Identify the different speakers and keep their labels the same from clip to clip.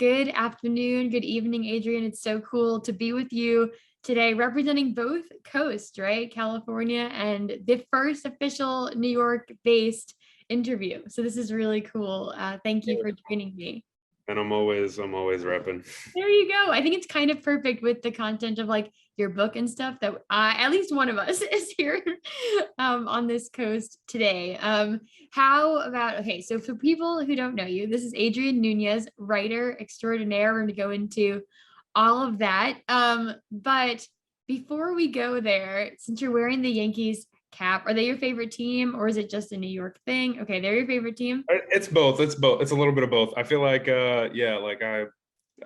Speaker 1: Good afternoon, good evening, Adrian. It's so cool to be with you today, representing both coasts, right? California and the first official New York-based interview. So this is really cool. Thank you for joining me.
Speaker 2: And I'm always repping.
Speaker 1: There you go. I think it's kind of perfect with the content of like your book and stuff that at least one of us is here on this coast today. How about, okay, so for people who don't know you, this is Adrian Nuñez, writer extraordinaire. We're going to go into all of that. But before we go there, since you're wearing the Yankees cap, are they your favorite team or is it just a New York thing? Okay, they're your favorite team.
Speaker 2: It's both. It's both. It's a little bit of both. I feel like, yeah, like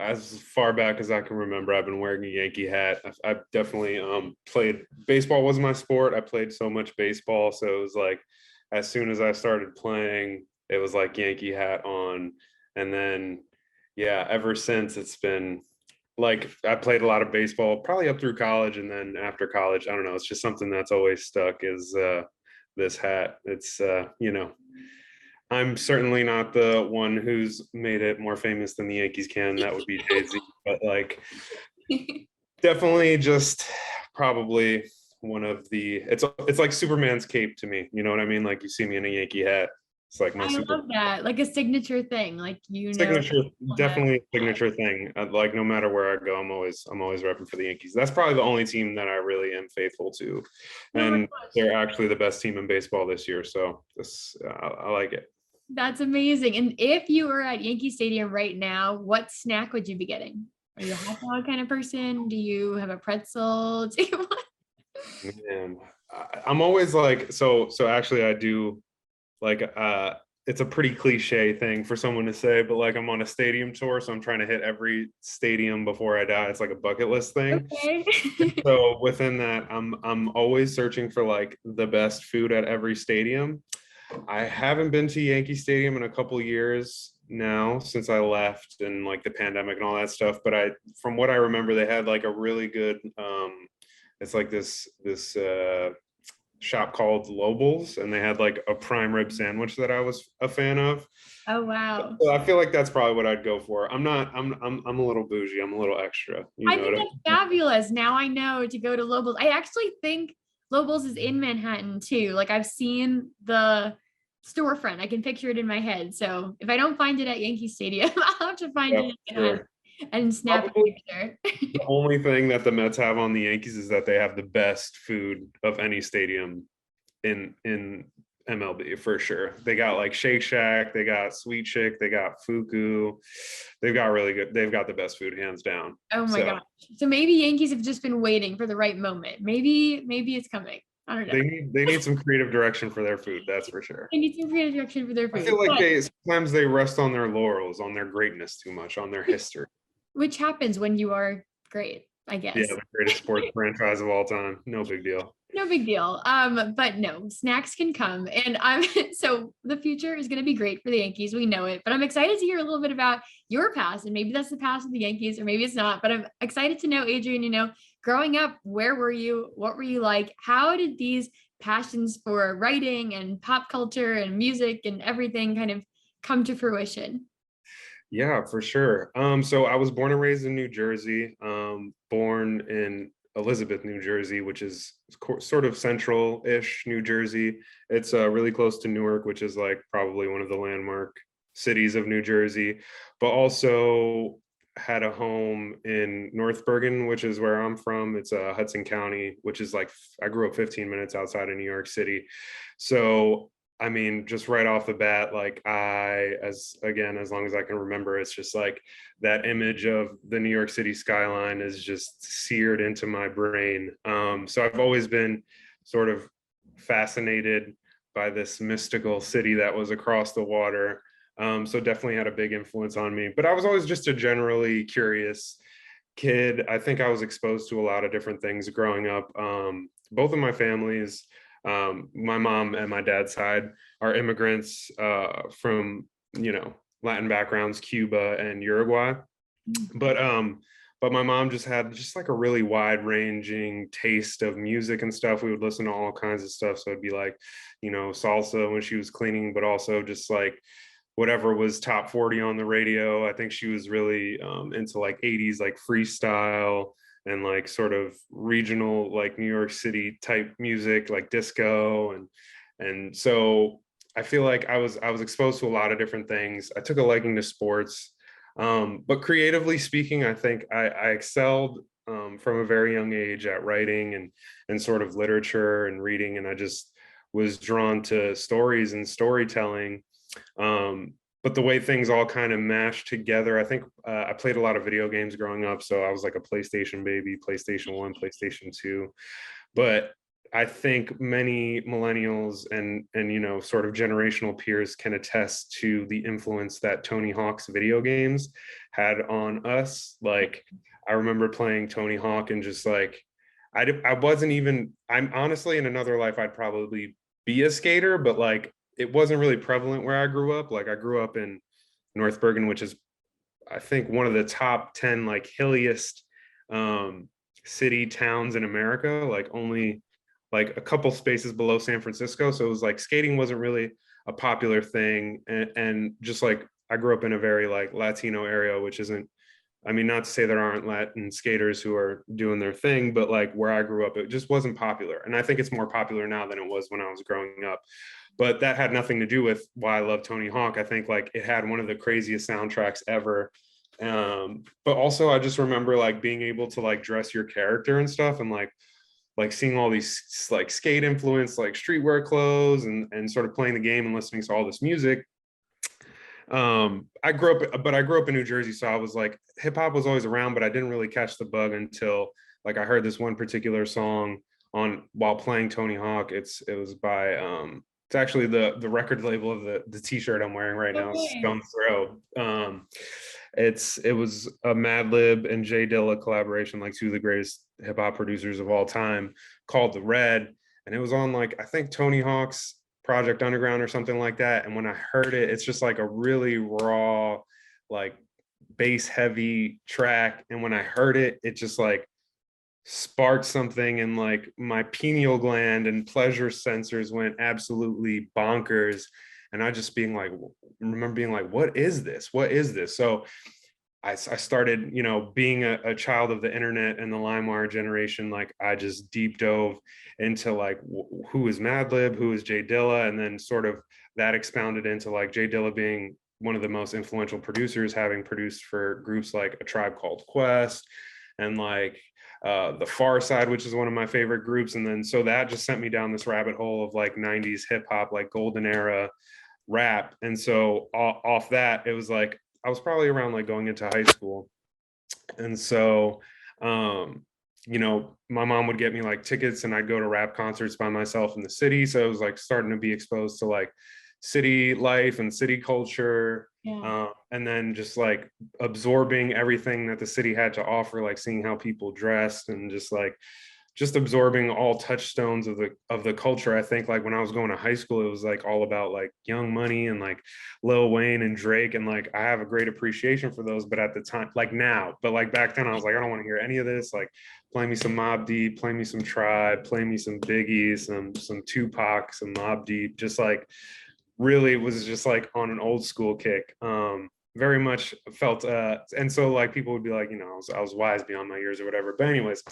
Speaker 2: as far back as I can remember, I've been wearing a Yankee hat. I've definitely played baseball was my sport. I played so much baseball, so it was like as soon as I started playing, it was like Yankee hat on, and then yeah, ever since it's been like I played a lot of baseball, probably up through college, and then after college, I don't know. It's just something that's always stuck. Is this hat? It's I'm certainly not the one who's made it more famous than the Yankees can. That would be Jay-Z, but like definitely just probably one of the it's like Superman's cape to me. You know what I mean? Like you see me in a Yankee hat. It's like my
Speaker 1: I
Speaker 2: super
Speaker 1: love that, like a signature thing, like
Speaker 2: signature,
Speaker 1: people have
Speaker 2: definitely a
Speaker 1: that.
Speaker 2: signature thing. Like no matter where I go, I'm always repping for the Yankees. That's probably the only team that I really am faithful to,
Speaker 1: Oh my
Speaker 2: and
Speaker 1: gosh,
Speaker 2: they're actually the best team in baseball this year. So this I like it.
Speaker 1: that's amazing. And if you were at Yankee Stadium right now, what snack would you be getting? Are you a hot dog kind of person? Do you have a pretzel? Do you want-
Speaker 2: Man, I'm always like so actually I do like it's a pretty cliche thing for someone to say, but like I'm on a stadium tour, so I'm trying to hit every stadium before I die. It's like a bucket list thing.
Speaker 1: Okay.
Speaker 2: So within that, I'm always searching for like the best food at every stadium. I haven't been to Yankee Stadium in a couple years now since I left and like the pandemic and all that stuff. But from what I remember, they had like a really good it's like this shop called Lobel's, and they had like a prime rib sandwich that I was a fan of.
Speaker 1: Oh wow.
Speaker 2: So I feel like that's probably what I'd go for. I'm not. I'm a little bougie. I'm a little extra. You
Speaker 1: I
Speaker 2: know
Speaker 1: think
Speaker 2: what I
Speaker 1: that's fabulous. Now I know to go to Lobel's. I actually think Lobel's is in Manhattan too. Like I've seen the storefront. I can picture it in my head. So if I don't find it at Yankee Stadium, I'll have to find
Speaker 2: mean?
Speaker 1: it
Speaker 2: Yeah,
Speaker 1: in Manhattan
Speaker 2: sure.
Speaker 1: and snap a
Speaker 2: Probably
Speaker 1: picture.
Speaker 2: the only thing that the Mets have on the Yankees is that they have the best food of any stadium in MLB for sure. They got like Shake Shack, they got Sweet Chick, they got Fuku. They've got really good. They've got the best food hands down.
Speaker 1: Oh my
Speaker 2: So
Speaker 1: gosh. So maybe Yankees have just been waiting for the right moment. Maybe it's coming. I don't know.
Speaker 2: they need some creative direction for their food. That's for sure.
Speaker 1: They need some creative direction for their
Speaker 2: I
Speaker 1: food.
Speaker 2: feel like
Speaker 1: But
Speaker 2: they sometimes they rest on their laurels, on their greatness too much, on their history.
Speaker 1: which happens when you are great, I
Speaker 2: Yeah,
Speaker 1: guess.
Speaker 2: the greatest sports franchise of all time. No big deal.
Speaker 1: No big deal. But no, snacks can come. And I'm so the future is gonna be great for the Yankees. We know it, but I'm excited to hear a little bit about your past. And maybe that's the past of the Yankees, or maybe it's not. But I'm excited to know, Adrian, growing up, where were you? What were you like? How did these passions for writing and pop culture and music and everything kind of come to fruition?
Speaker 2: Yeah, for sure. So I was born and raised in New Jersey, born in Elizabeth, New Jersey, which is sort of central-ish New Jersey. It's really close to Newark, which is like probably one of the landmark cities of New Jersey, but also had a home in North Bergen, which is where I'm from. It's Hudson County, which is like I grew up 15 minutes outside of New York City. So I mean, just right off the bat, like as long as I can remember, it's just like that image of the New York City skyline is just seared into my brain. So I've always been sort of fascinated by this mystical city that was across the water. So definitely had a big influence on me. But I was always just a generally curious kid. I think I was exposed to a lot of different things growing up. Both of my families, my mom and my dad's side, are immigrants from Latin backgrounds, Cuba and Uruguay. But my mom just had just like a really wide ranging taste of music and stuff. We would listen to all kinds of stuff. So it'd be like, salsa when she was cleaning, but also just like whatever was top 40 on the radio. I think she was really into like 80s like freestyle and like sort of regional like New York City type music, like disco. And so I feel like I was exposed to a lot of different things. I took a liking to sports. But creatively speaking, I think I excelled from a very young age at writing and sort of literature and reading. And I just was drawn to stories and storytelling. But the way things all kind of mashed together, I think I played a lot of video games growing up. So I was like a PlayStation baby, PlayStation 1, PlayStation 2. But I think many millennials and you know, sort of generational peers can attest to the influence that Tony Hawk's video games had on us. Like, I remember playing Tony Hawk and just like, I wasn't even, I'm honestly in another life, I'd probably be a skater, but like, it wasn't really prevalent where I grew up. Like, I grew up in North Bergen, which is, I think, one of the top 10 like hilliest city towns in America, like only like a couple spaces below San Francisco. So it was like skating wasn't really a popular thing. And just like I grew up in a very like Latino area, which isn't, I mean, not to say there aren't Latin skaters who are doing their thing, but like where I grew up, it just wasn't popular. And I think it's more popular now than it was when I was growing up. But that had nothing to do with why I love Tony Hawk. I think like it had one of the craziest soundtracks ever. But also I just remember like being able to like dress your character and stuff, and like seeing all these like skate influence, like streetwear clothes, and sort of playing the game and listening to all this music. I grew up in New Jersey, so I was like, hip hop was always around, but I didn't really catch the bug until like I heard this one particular song on while playing Tony Hawk. It was by it's actually the record label of the t-shirt I'm wearing right now,
Speaker 1: Okay.
Speaker 2: Stone's Throw. It was a Madlib and Jay Dilla collaboration, like two of the greatest hip hop producers of all time, called The Red. And it was on like, I think Tony Hawk's Project Underground or something like that. And when I heard it, it's just like a really raw, like bass heavy track. And when I heard it, it just like sparked something, and like my pineal gland and pleasure sensors went absolutely bonkers. And I just being like, remember being like, what is this? What is this? So I started, you know, being a child of the internet and the LimeWire generation, like I just deep dove into like who is Madlib, who is Jay Dilla, and then sort of that expounded into like Jay Dilla being one of the most influential producers, having produced for groups like A Tribe Called Quest and like the Far Side, which is one of my favorite groups. And then so that just sent me down this rabbit hole of like 90s hip hop, like golden era rap. And so off that, it was like I was probably around like going into high school. And so, you know, my mom would get me like tickets and I'd go to rap concerts by myself in the city. So it was like starting to be exposed to like city life and city culture.
Speaker 1: Yeah.
Speaker 2: And then just like absorbing everything that the city had to offer, like seeing how people dressed and just absorbing all touchstones of the culture. I think like when I was going to high school, it was like all about like Young Money and like Lil Wayne and Drake, and like I have a great appreciation for those. But at the time, like now, but like back then, I was like, I don't want to hear any of this. Like, play me some Mobb Deep, play me some Tribe, play me some Biggie, some Tupac, some Mobb Deep. Just like really was just like on an old school kick. Very much felt and so like people would be like, you know, I was wise beyond my years or whatever. But anyways,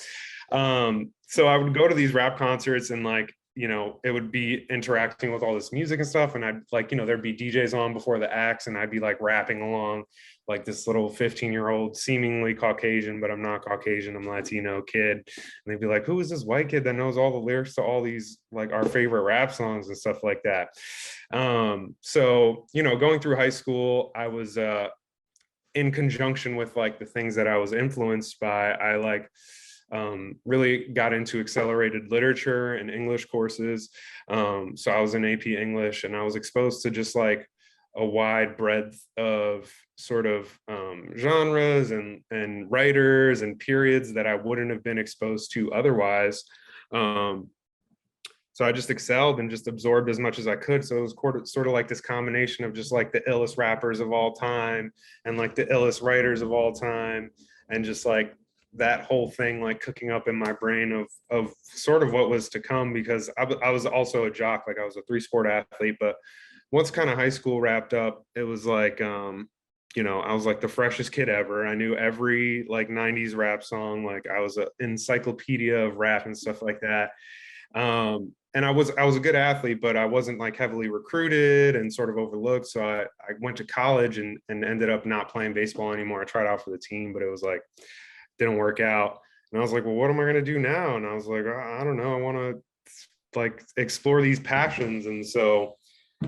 Speaker 2: so I would go to these rap concerts and like, you know, it would be interacting with all this music and stuff, and I'd like, you know, there'd be DJs on before the acts and I'd be like rapping along like this little 15-year-old seemingly Caucasian, but I'm not Caucasian, I'm Latino kid. And they'd be like, who is this white kid that knows all the lyrics to all these like our favorite rap songs and stuff like that. So, you know, going through high school, I was in conjunction with like the things that I was influenced by, I like really got into accelerated literature and English courses. So I was in AP English and I was exposed to just like a wide breadth of sort of genres and writers and periods that I wouldn't have been exposed to otherwise. So I just excelled and just absorbed as much as I could. So it was sort of like this combination of just like the illest rappers of all time and like the illest writers of all time, and just like that whole thing like cooking up in my brain of sort of what was to come, because I was also a jock. Like I was a 3-sport athlete, but once kind of high school wrapped up, it was like, I was like the freshest kid ever. I knew every like 90s rap song. Like I was an encyclopedia of rap and stuff like that. And I was a good athlete, but I wasn't like heavily recruited and sort of overlooked. So I went to college and ended up not playing baseball anymore. I tried out for the team, but it was like, didn't work out. And I was like, well, what am I going to do now? And I was like, I don't know. I want to like explore these passions. And so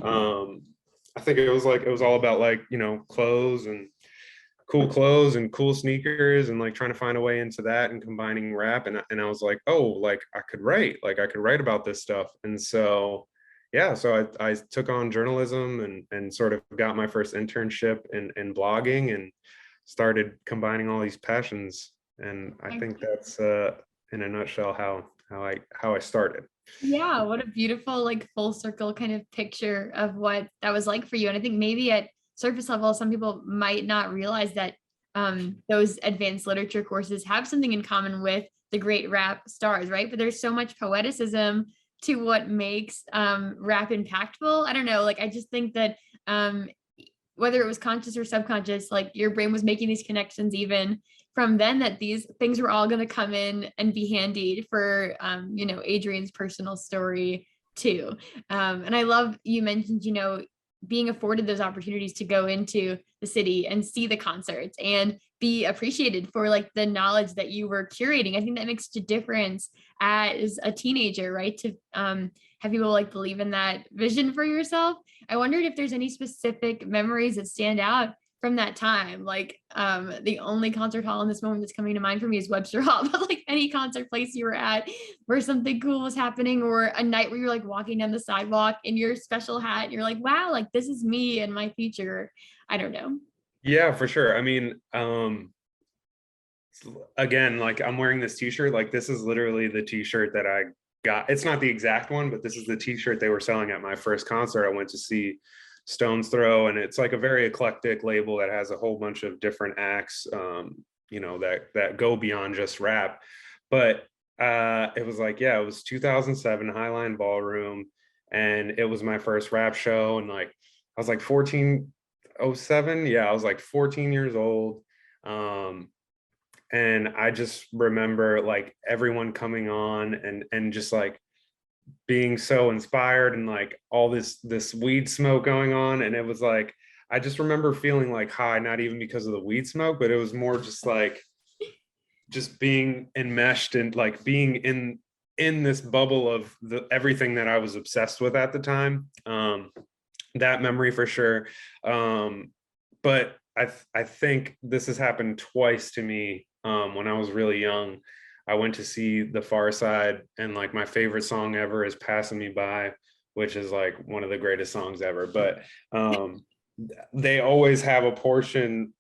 Speaker 2: I think it was all about like, clothes and cool sneakers and like trying to find a way into that and combining rap. And I was like, oh, like I could write about this stuff. And so, yeah, so I took on journalism and sort of got my first internship in blogging and started combining all these passions. And I think that's in a nutshell how I started.
Speaker 1: Yeah, what a beautiful, like full circle kind of picture of what that was like for you. And I think maybe at surface level, some people might not realize that those advanced literature courses have something in common with the great rap stars, right? But there's so much poeticism to what makes rap impactful. I don't know, like I just think that whether it was conscious or subconscious, like your brain was making these connections even from then, that these things were all going to come in and be handy for, Adrian's personal story too. And I love you mentioned, being afforded those opportunities to go into the city and see the concerts and be appreciated for like the knowledge that you were curating. I think that makes such a difference as a teenager, right? To have people like believe in that vision for yourself. I wondered if there's any specific memories that stand out from that time. Like the only concert hall in this moment that's coming to mind for me is Webster Hall, but like any concert place you were at where something cool was happening, or a night where you're like walking down the sidewalk in your special hat and you're like, wow, like this is me and my future. I don't know.
Speaker 2: Yeah, for sure. I mean, again, like I'm wearing this t-shirt, like this is literally the t-shirt that I got. It's not the exact one, but this is the t-shirt they were selling at my first concert. I went to see Stone's Throw, and it's like a very eclectic label that has a whole bunch of different acts, that go beyond just rap. But it was like, yeah, it was 2007 Highline Ballroom, and it was my first rap show, and like I was like 1407, yeah, I was like 14 years old. And I just remember like everyone coming on and just like being so inspired, and like all this weed smoke going on. And it was like I just remember feeling like high, not even because of the weed smoke, but it was more just like just being enmeshed and like being in this bubble of everything that I was obsessed with at the time. That memory for sure. But I think this has happened twice to me. When I was really young, I went to see The Far Side, and like my favorite song ever is Passing Me By, which is like one of the greatest songs ever. But they always have a portion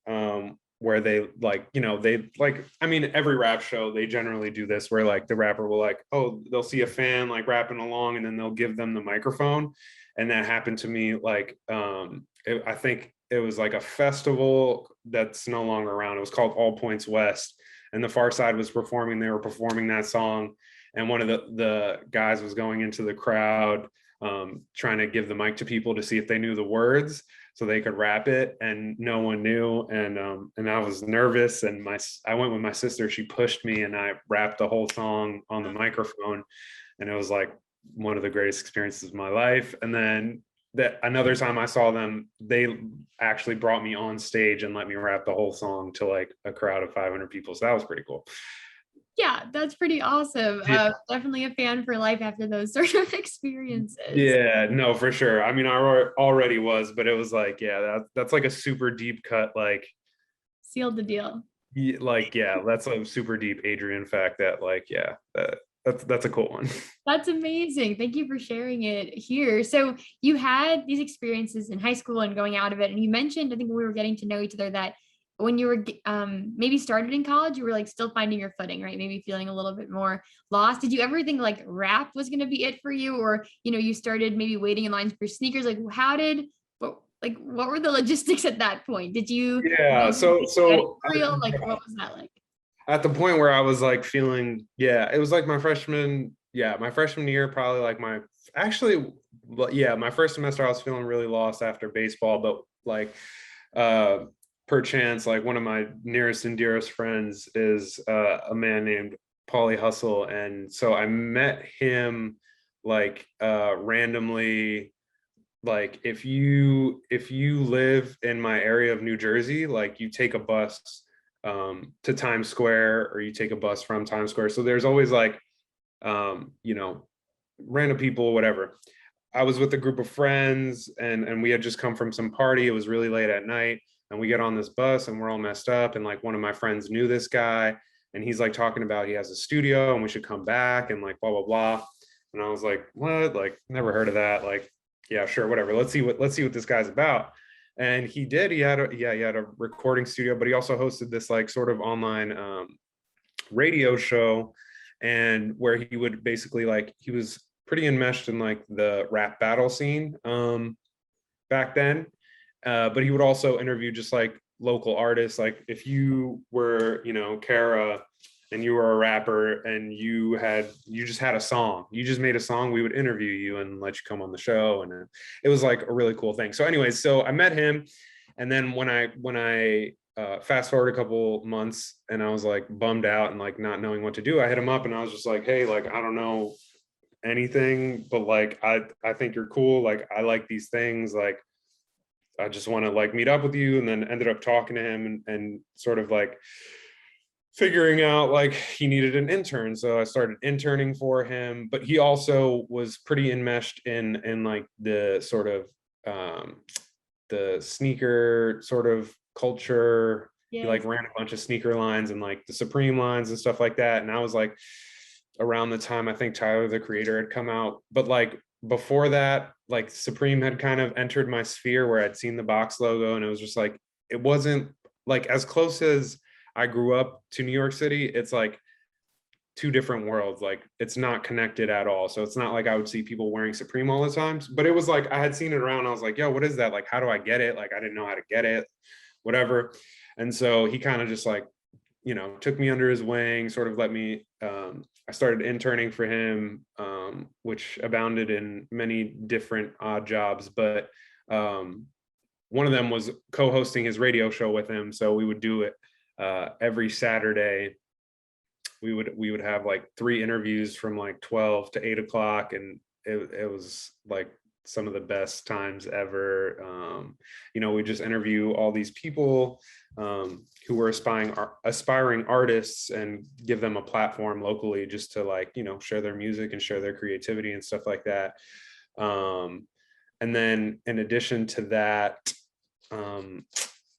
Speaker 2: where they like, they like, I mean, every rap show, they generally do this where like the rapper will like, oh, they'll see a fan like rapping along and then they'll give them the microphone. And that happened to me like, I think it was like a festival that's no longer around. It was called All Points West, and The Far Side was performing. They were performing that song, and one of the guys was going into the crowd, trying to give the mic to people to see if they knew the words so they could rap it, and no one knew. And I was nervous, and I went with my sister. She pushed me, and I rapped the whole song on the microphone, and it was like one of the greatest experiences of my life. And then that another time I saw them, they actually brought me on stage and let me rap the whole song to like a crowd of 500 people. So that was pretty cool.
Speaker 1: Yeah, that's pretty awesome.
Speaker 2: Yeah.
Speaker 1: Definitely a fan for life after those sort of experiences.
Speaker 2: Yeah, no, for sure. I mean, I already was, but it was like, yeah, that's like a super deep cut, like
Speaker 1: Sealed the deal.
Speaker 2: like, yeah, that's a super deep Adrian fact that like, yeah, that's a cool one.
Speaker 1: That's amazing. Thank you for sharing it here. So you had these experiences in high school and going out of it. And you mentioned, I think when we were getting to know each other, that when you were maybe started in college, you were like still finding your footing, right? Maybe feeling a little bit more lost. Did you ever think like rap was going to be it for you? Or, you started maybe waiting in lines for sneakers? Like what were the logistics at that point? Did you,
Speaker 2: Yeah, so
Speaker 1: real? Like, what was that like?
Speaker 2: at the point where I was like feeling, yeah, it was like my freshman year, probably like actually but yeah, my first semester I was feeling really lost after baseball, but like uh perchance, like one of my nearest and dearest friends is a man named Paulie Hustle. And so I met him like randomly. Like if you live in my area of New Jersey, like you take a bus to Times Square, or you take a bus from Times Square. So there's always like you know, random people, whatever. I was with a group of friends, and we had just come from some party. It was really late at night, and we get on this bus and we're all messed up. And like one of my friends knew this guy, and he's like talking about he has a studio and we should come back and like blah blah blah. And I was like, what? Like never heard of that. Like, yeah, sure, whatever. Let's see what this guy's about. And he did. He had a recording studio, but he also hosted this like sort of online radio show, and where he would basically like he was pretty enmeshed in like the rap battle scene back then, but he would also interview just like local artists. Like if you were, you know, Kara, and you were a rapper and you just had a song, you just made a song, we would interview you and let you come on the show. And it was like a really cool thing. So anyways, so I met him, and then when I fast forward a couple months and I was like bummed out and like not knowing what to do, I hit him up and I was just like, hey, like I don't know anything, but like I think you're cool, like I like these things, like I just want to like meet up with you. And then ended up talking to him, and sort of like figuring out like he needed an intern, so I started interning for him. But he also was pretty enmeshed in like the sort of the sneaker sort of culture. He like
Speaker 1: Yes.
Speaker 2: ran a bunch of sneaker lines and like the Supreme lines and stuff like that. And I was like around the time I think Tyler the Creator had come out. But like before that, like Supreme had kind of entered my sphere, where I'd seen the box logo, and it was just like it wasn't like as close as I grew up to New York City. It's like two different worlds. Like it's not connected at all. So it's not like I would see people wearing Supreme all the time. But it was like I had seen it around. I was like, yo, what is that? Like, how do I get it? Like I didn't know how to get it, whatever. And so he kind of just like, you know, took me under his wing, sort of let me I started interning for him, which abounded in many different odd jobs. But one of them was co-hosting his radio show with him. So we would do it every Saturday. We would have like 3 interviews from like 12 to 8 o'clock, and it was like some of the best times ever. You know, we just interview all these people who were aspiring artists, and give them a platform locally just to like, you know, share their music and share their creativity and stuff like that. And then in addition to that,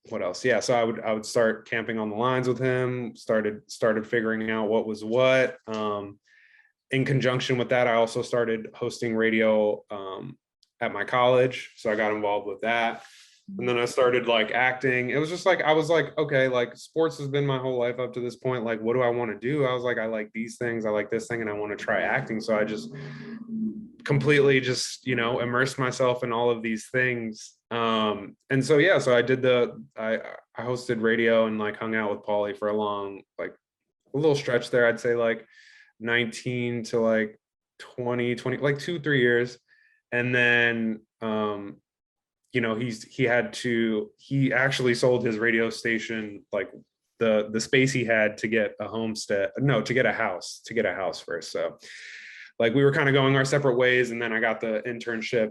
Speaker 2: what else? Yeah, so I would start camping on the lines with him, started figuring out what was what. In conjunction with that, I also started hosting radio at my college, so I got involved with that. And then I started like acting. It was just like I was like, okay, like sports has been my whole life up to this point. Like, what do I want to do? I was like, I like these things, I like this thing, and I want to try acting. So I just completely just, you know, immersed myself in all of these things. And so yeah, so I hosted radio and like hung out with Paulie for a long, like a little stretch there. I'd say like 19 to like 20, like 2-3 years. And then you know, he actually sold his radio station, like the space he had, to get a homestead, no, to get a house first. So like we were kind of going our separate ways, and then I got the internship.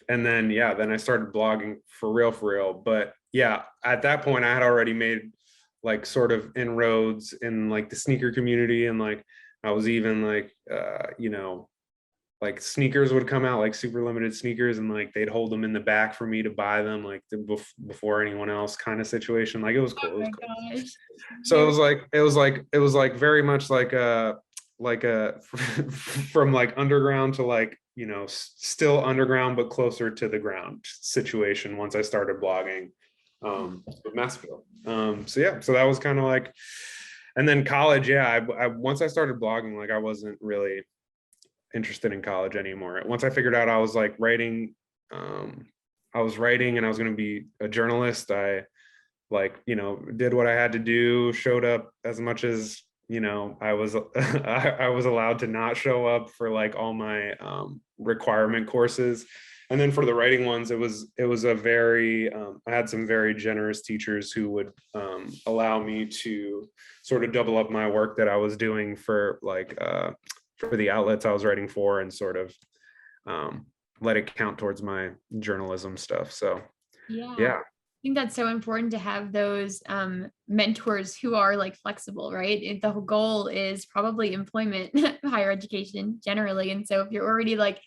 Speaker 2: And then yeah, then I started blogging for real. But yeah, at that point I had already made like sort of inroads in like the sneaker community, and like I was even like you know, like sneakers would come out, like super limited sneakers, and like they'd hold them in the back for me to buy them, like before anyone else, kind of situation. Like it was cool.
Speaker 1: Oh
Speaker 2: It was
Speaker 1: my
Speaker 2: cool.
Speaker 1: gosh.
Speaker 2: So
Speaker 1: Very
Speaker 2: it was like very much like a from like underground to like, you know, still underground but closer to the ground situation once I started blogging with Massville. So yeah, so that was kind of like, and then college, yeah, I once I started blogging, like I wasn't really interested in college anymore. Once I figured out I was like writing, I was writing and I was going to be a journalist, I like, you know, did what I had to do, showed up as much as I was I was allowed to not show up for like all my requirement courses. And then for the writing ones, it was a very I had some very generous teachers who would allow me to sort of double up my work that I was doing for the outlets I was writing for, and sort of let it count towards my journalism stuff. So
Speaker 1: Yeah.
Speaker 2: yeah.
Speaker 1: I think that's so important to have those mentors who are like flexible, right? The whole goal is probably employment, higher education generally. And so if you're already like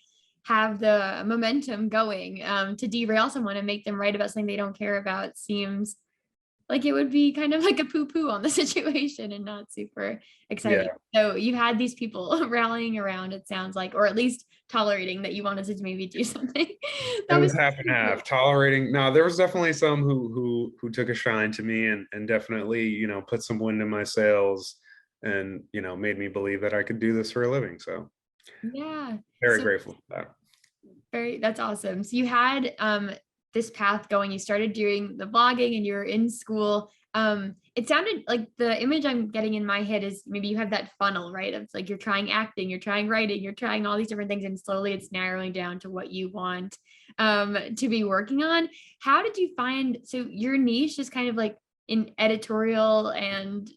Speaker 1: have the momentum going to derail someone and make them write about something they don't care about seems like it would be kind of like a poo-poo on the situation and not super exciting.
Speaker 2: Yeah.
Speaker 1: So you had these people rallying around, it sounds like, or at least tolerating that you wanted to maybe do something.
Speaker 2: It
Speaker 1: That
Speaker 2: was
Speaker 1: was
Speaker 2: half and half. Tolerating. No, there was definitely some who took a shine to me, and definitely, put some wind in my sails, and made me believe that I could do this for a living. So
Speaker 1: yeah.
Speaker 2: very
Speaker 1: So
Speaker 2: grateful for that.
Speaker 1: that's awesome. So you had this path going, you started doing the blogging and you were in school. It sounded like the image I'm getting in my head is maybe you have that funnel, right? Of like you're trying acting, you're trying writing, you're trying all these different things, and slowly it's narrowing down to what you want to be working on. How did you find so your niche is kind of like in editorial and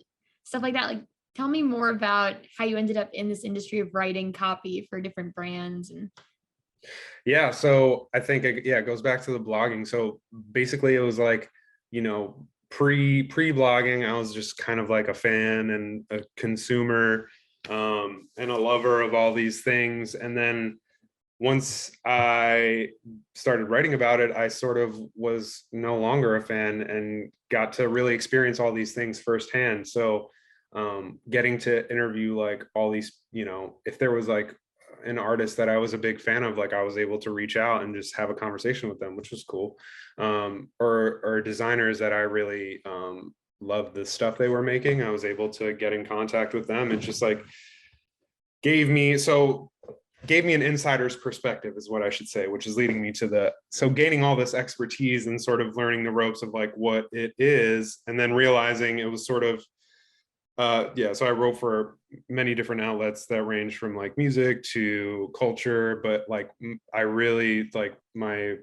Speaker 1: stuff like that? Like tell me more about how you ended up in this industry of writing copy for different brands and
Speaker 2: Yeah, so I think it goes back to the blogging. So basically, it was like, pre blogging, I was just kind of like a fan and a consumer, and a lover of all these things. And then once I started writing about it, I sort of was no longer a fan and got to really experience all these things firsthand. So getting to interview like all these, if there was like an artist that I was a big fan of, like I was able to reach out and just have a conversation with them, which was cool. Or designers that I really loved the stuff they were making. I was able to get in contact with them. It just like gave me an insider's perspective is what I should say, which is leading me to gaining all this expertise and sort of learning the ropes of like what it is, and then realizing it was sort of so I wrote for many different outlets that range from like music to culture, but like I really like my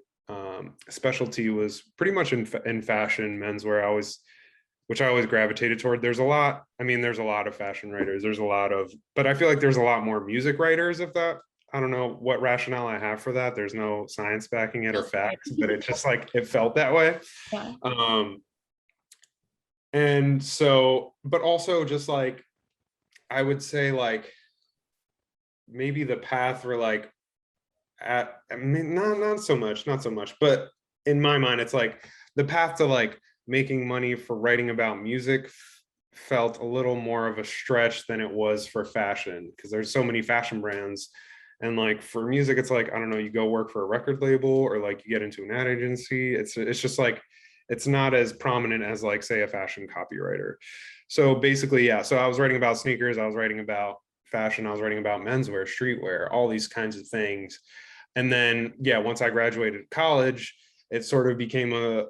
Speaker 2: specialty was pretty much in fashion, menswear. Which I always gravitated toward. There's a lot of fashion writers. But I feel like there's a lot more music writers. I don't know what rationale I have for that. There's no science backing it or
Speaker 1: feels right.
Speaker 2: facts, but it just like it felt that way.
Speaker 1: Yeah.
Speaker 2: And so, but also just like I would say like maybe the path were like not so much, but in my mind it's like the path to like making money for writing about music felt a little more of a stretch than it was for fashion, because there's so many fashion brands. And like for music, it's like, I don't know, you go work for a record label or like you get into an ad agency. It's just like it's not as prominent as like say a fashion copywriter. So basically, yeah. So I was writing about sneakers, I was writing about fashion, I was writing about menswear, streetwear, all these kinds of things. And then yeah, once I graduated college, it sort of became a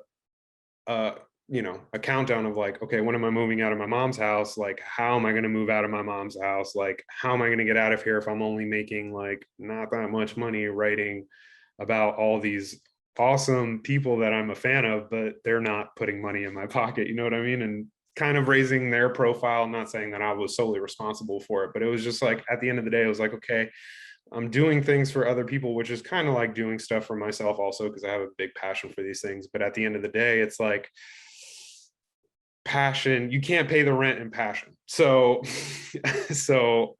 Speaker 2: a countdown of like, okay, when am I moving out of my mom's house? Like, how am I going to move out of my mom's house? Like, how am I going to get out of here if I'm only making like not that much money writing about all these awesome people that I'm a fan of, but they're not putting money in my pocket, you know what I mean? And kind of raising their profile. I'm not saying that I was solely responsible for it, but it was just like at the end of the day, it was like, okay, I'm doing things for other people, which is kind of like doing stuff for myself also, because I have a big passion for these things. But at the end of the day, it's like passion, you can't pay the rent in passion. So so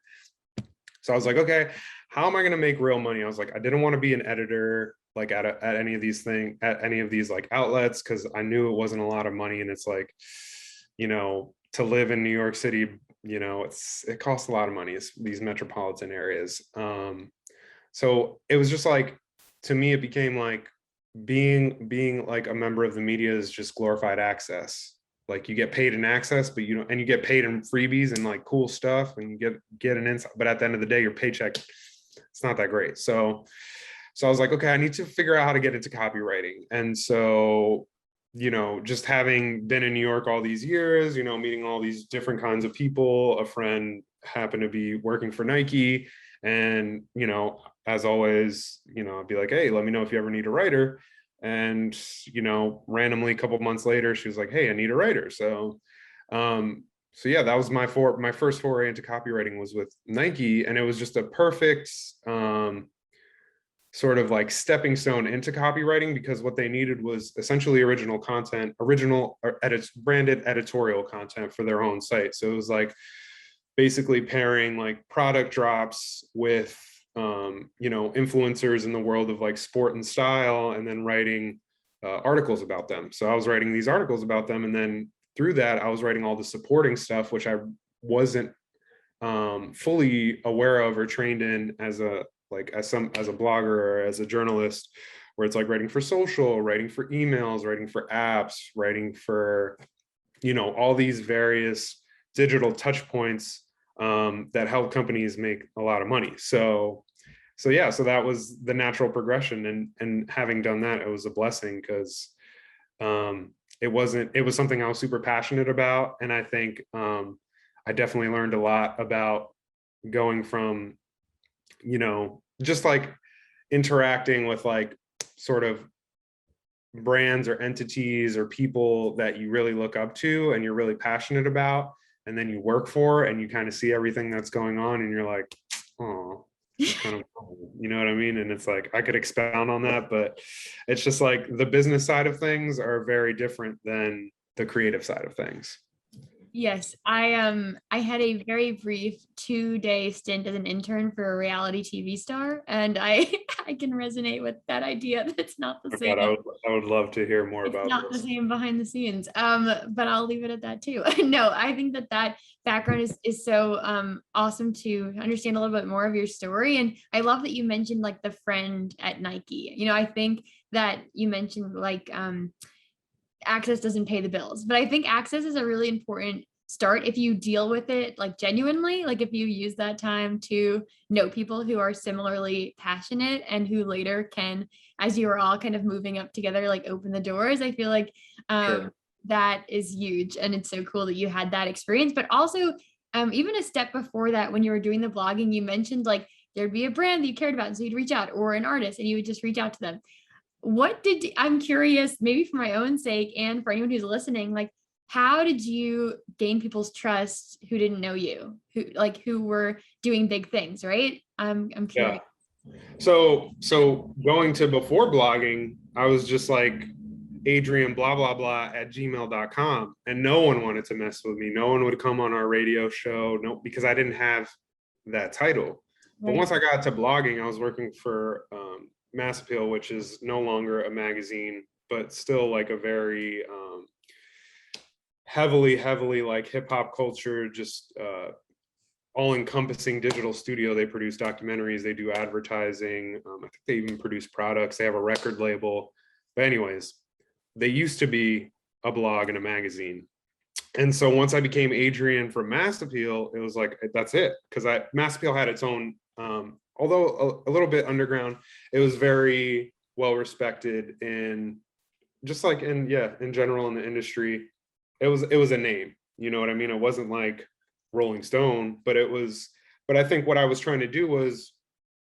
Speaker 2: I was like, okay, how am I going to make real money? I was like, I didn't want to be an editor like at any of these like outlets, because I knew it wasn't a lot of money. And it's like, to live in New York City, it costs a lot of money. It's these metropolitan areas. So it was just like, to me, it became like being like a member of the media is just glorified access. Like you get paid in access, but you get paid in freebies and like cool stuff, and you get an insight. But at the end of the day, your paycheck, it's not that great. So I was like, okay, I need to figure out how to get into copywriting. And so just having been in New York all these years, meeting all these different kinds of people, a friend happened to be working for Nike. And, as always, I'd be like, hey, let me know if you ever need a writer. And, randomly a couple of months later, she was like, hey, I need a writer. So yeah, that was my first foray into copywriting was with Nike. And it was just a perfect, sort of like stepping stone into copywriting, because what they needed was essentially original content, branded editorial content for their own site. So it was like basically pairing like product drops with influencers in the world of like sport and style, and then writing articles about them. So I was writing these articles about them, and then through that I was writing all the supporting stuff, which I wasn't fully aware of or trained in as a blogger or as a journalist, where it's like writing for social, writing for emails, writing for apps, writing for all these various digital touch points that help companies make a lot of money. So that was the natural progression, and having done that, it was a blessing, because it was something I was super passionate about. And I think I definitely learned a lot about going from just like interacting with like sort of brands or entities or people that you really look up to and you're really passionate about, and then you work for, and you kind of see everything that's going on, and you're like, oh, kind of, you know what I mean? And it's like, I could expound on that, but it's just like the business side of things are very different than the creative side of things.
Speaker 1: Yes, I had a very brief 2-day stint as an intern for a reality TV star, and I I can resonate with that idea that it's not the
Speaker 2: Oh
Speaker 1: same.
Speaker 2: God, I would love to hear more
Speaker 1: It's
Speaker 2: about
Speaker 1: not the
Speaker 2: this.
Speaker 1: same behind the scenes. But I'll leave it at that too. No, I think that background is so awesome to understand a little bit more of your story. And I love that you mentioned like the friend at Nike. I think that you mentioned like access doesn't pay the bills, but I think access is a really important start if you deal with it like genuinely, like if you use that time to know people who are similarly passionate and who later can, as you are all kind of moving up together, like open the doors. I feel like
Speaker 2: Sure.
Speaker 1: that is huge, and it's so cool that you had that experience. But also even a step before that, when you were doing the blogging, you mentioned like there'd be a brand that you cared about, and so you'd reach out, or an artist and you would just reach out to them. I'm curious, maybe for my own sake and for anyone who's listening, like how did you gain people's trust who didn't know you, who were doing big things, right? I'm
Speaker 2: Yeah.
Speaker 1: curious.
Speaker 2: So going to before blogging, I was just like Adrian blah blah blah at gmail.com, and no one wanted to mess with me. No one would come on our radio show, no, because I didn't have that title. But
Speaker 1: Right.
Speaker 2: once I got to blogging, I was working for Mass Appeal, which is no longer a magazine, but still like a very heavily like hip hop culture, just all encompassing digital studio. They produce documentaries, they do advertising. I think they even produce products. They have a record label. But anyways, they used to be a blog and a magazine. And so once I became Adrian from Mass Appeal, it was like, that's it. Because Mass Appeal had its own, although a little bit underground, it was very well respected in just like in general in the industry. It was a name, you know what I mean? It wasn't like Rolling Stone, but I think what I was trying to do was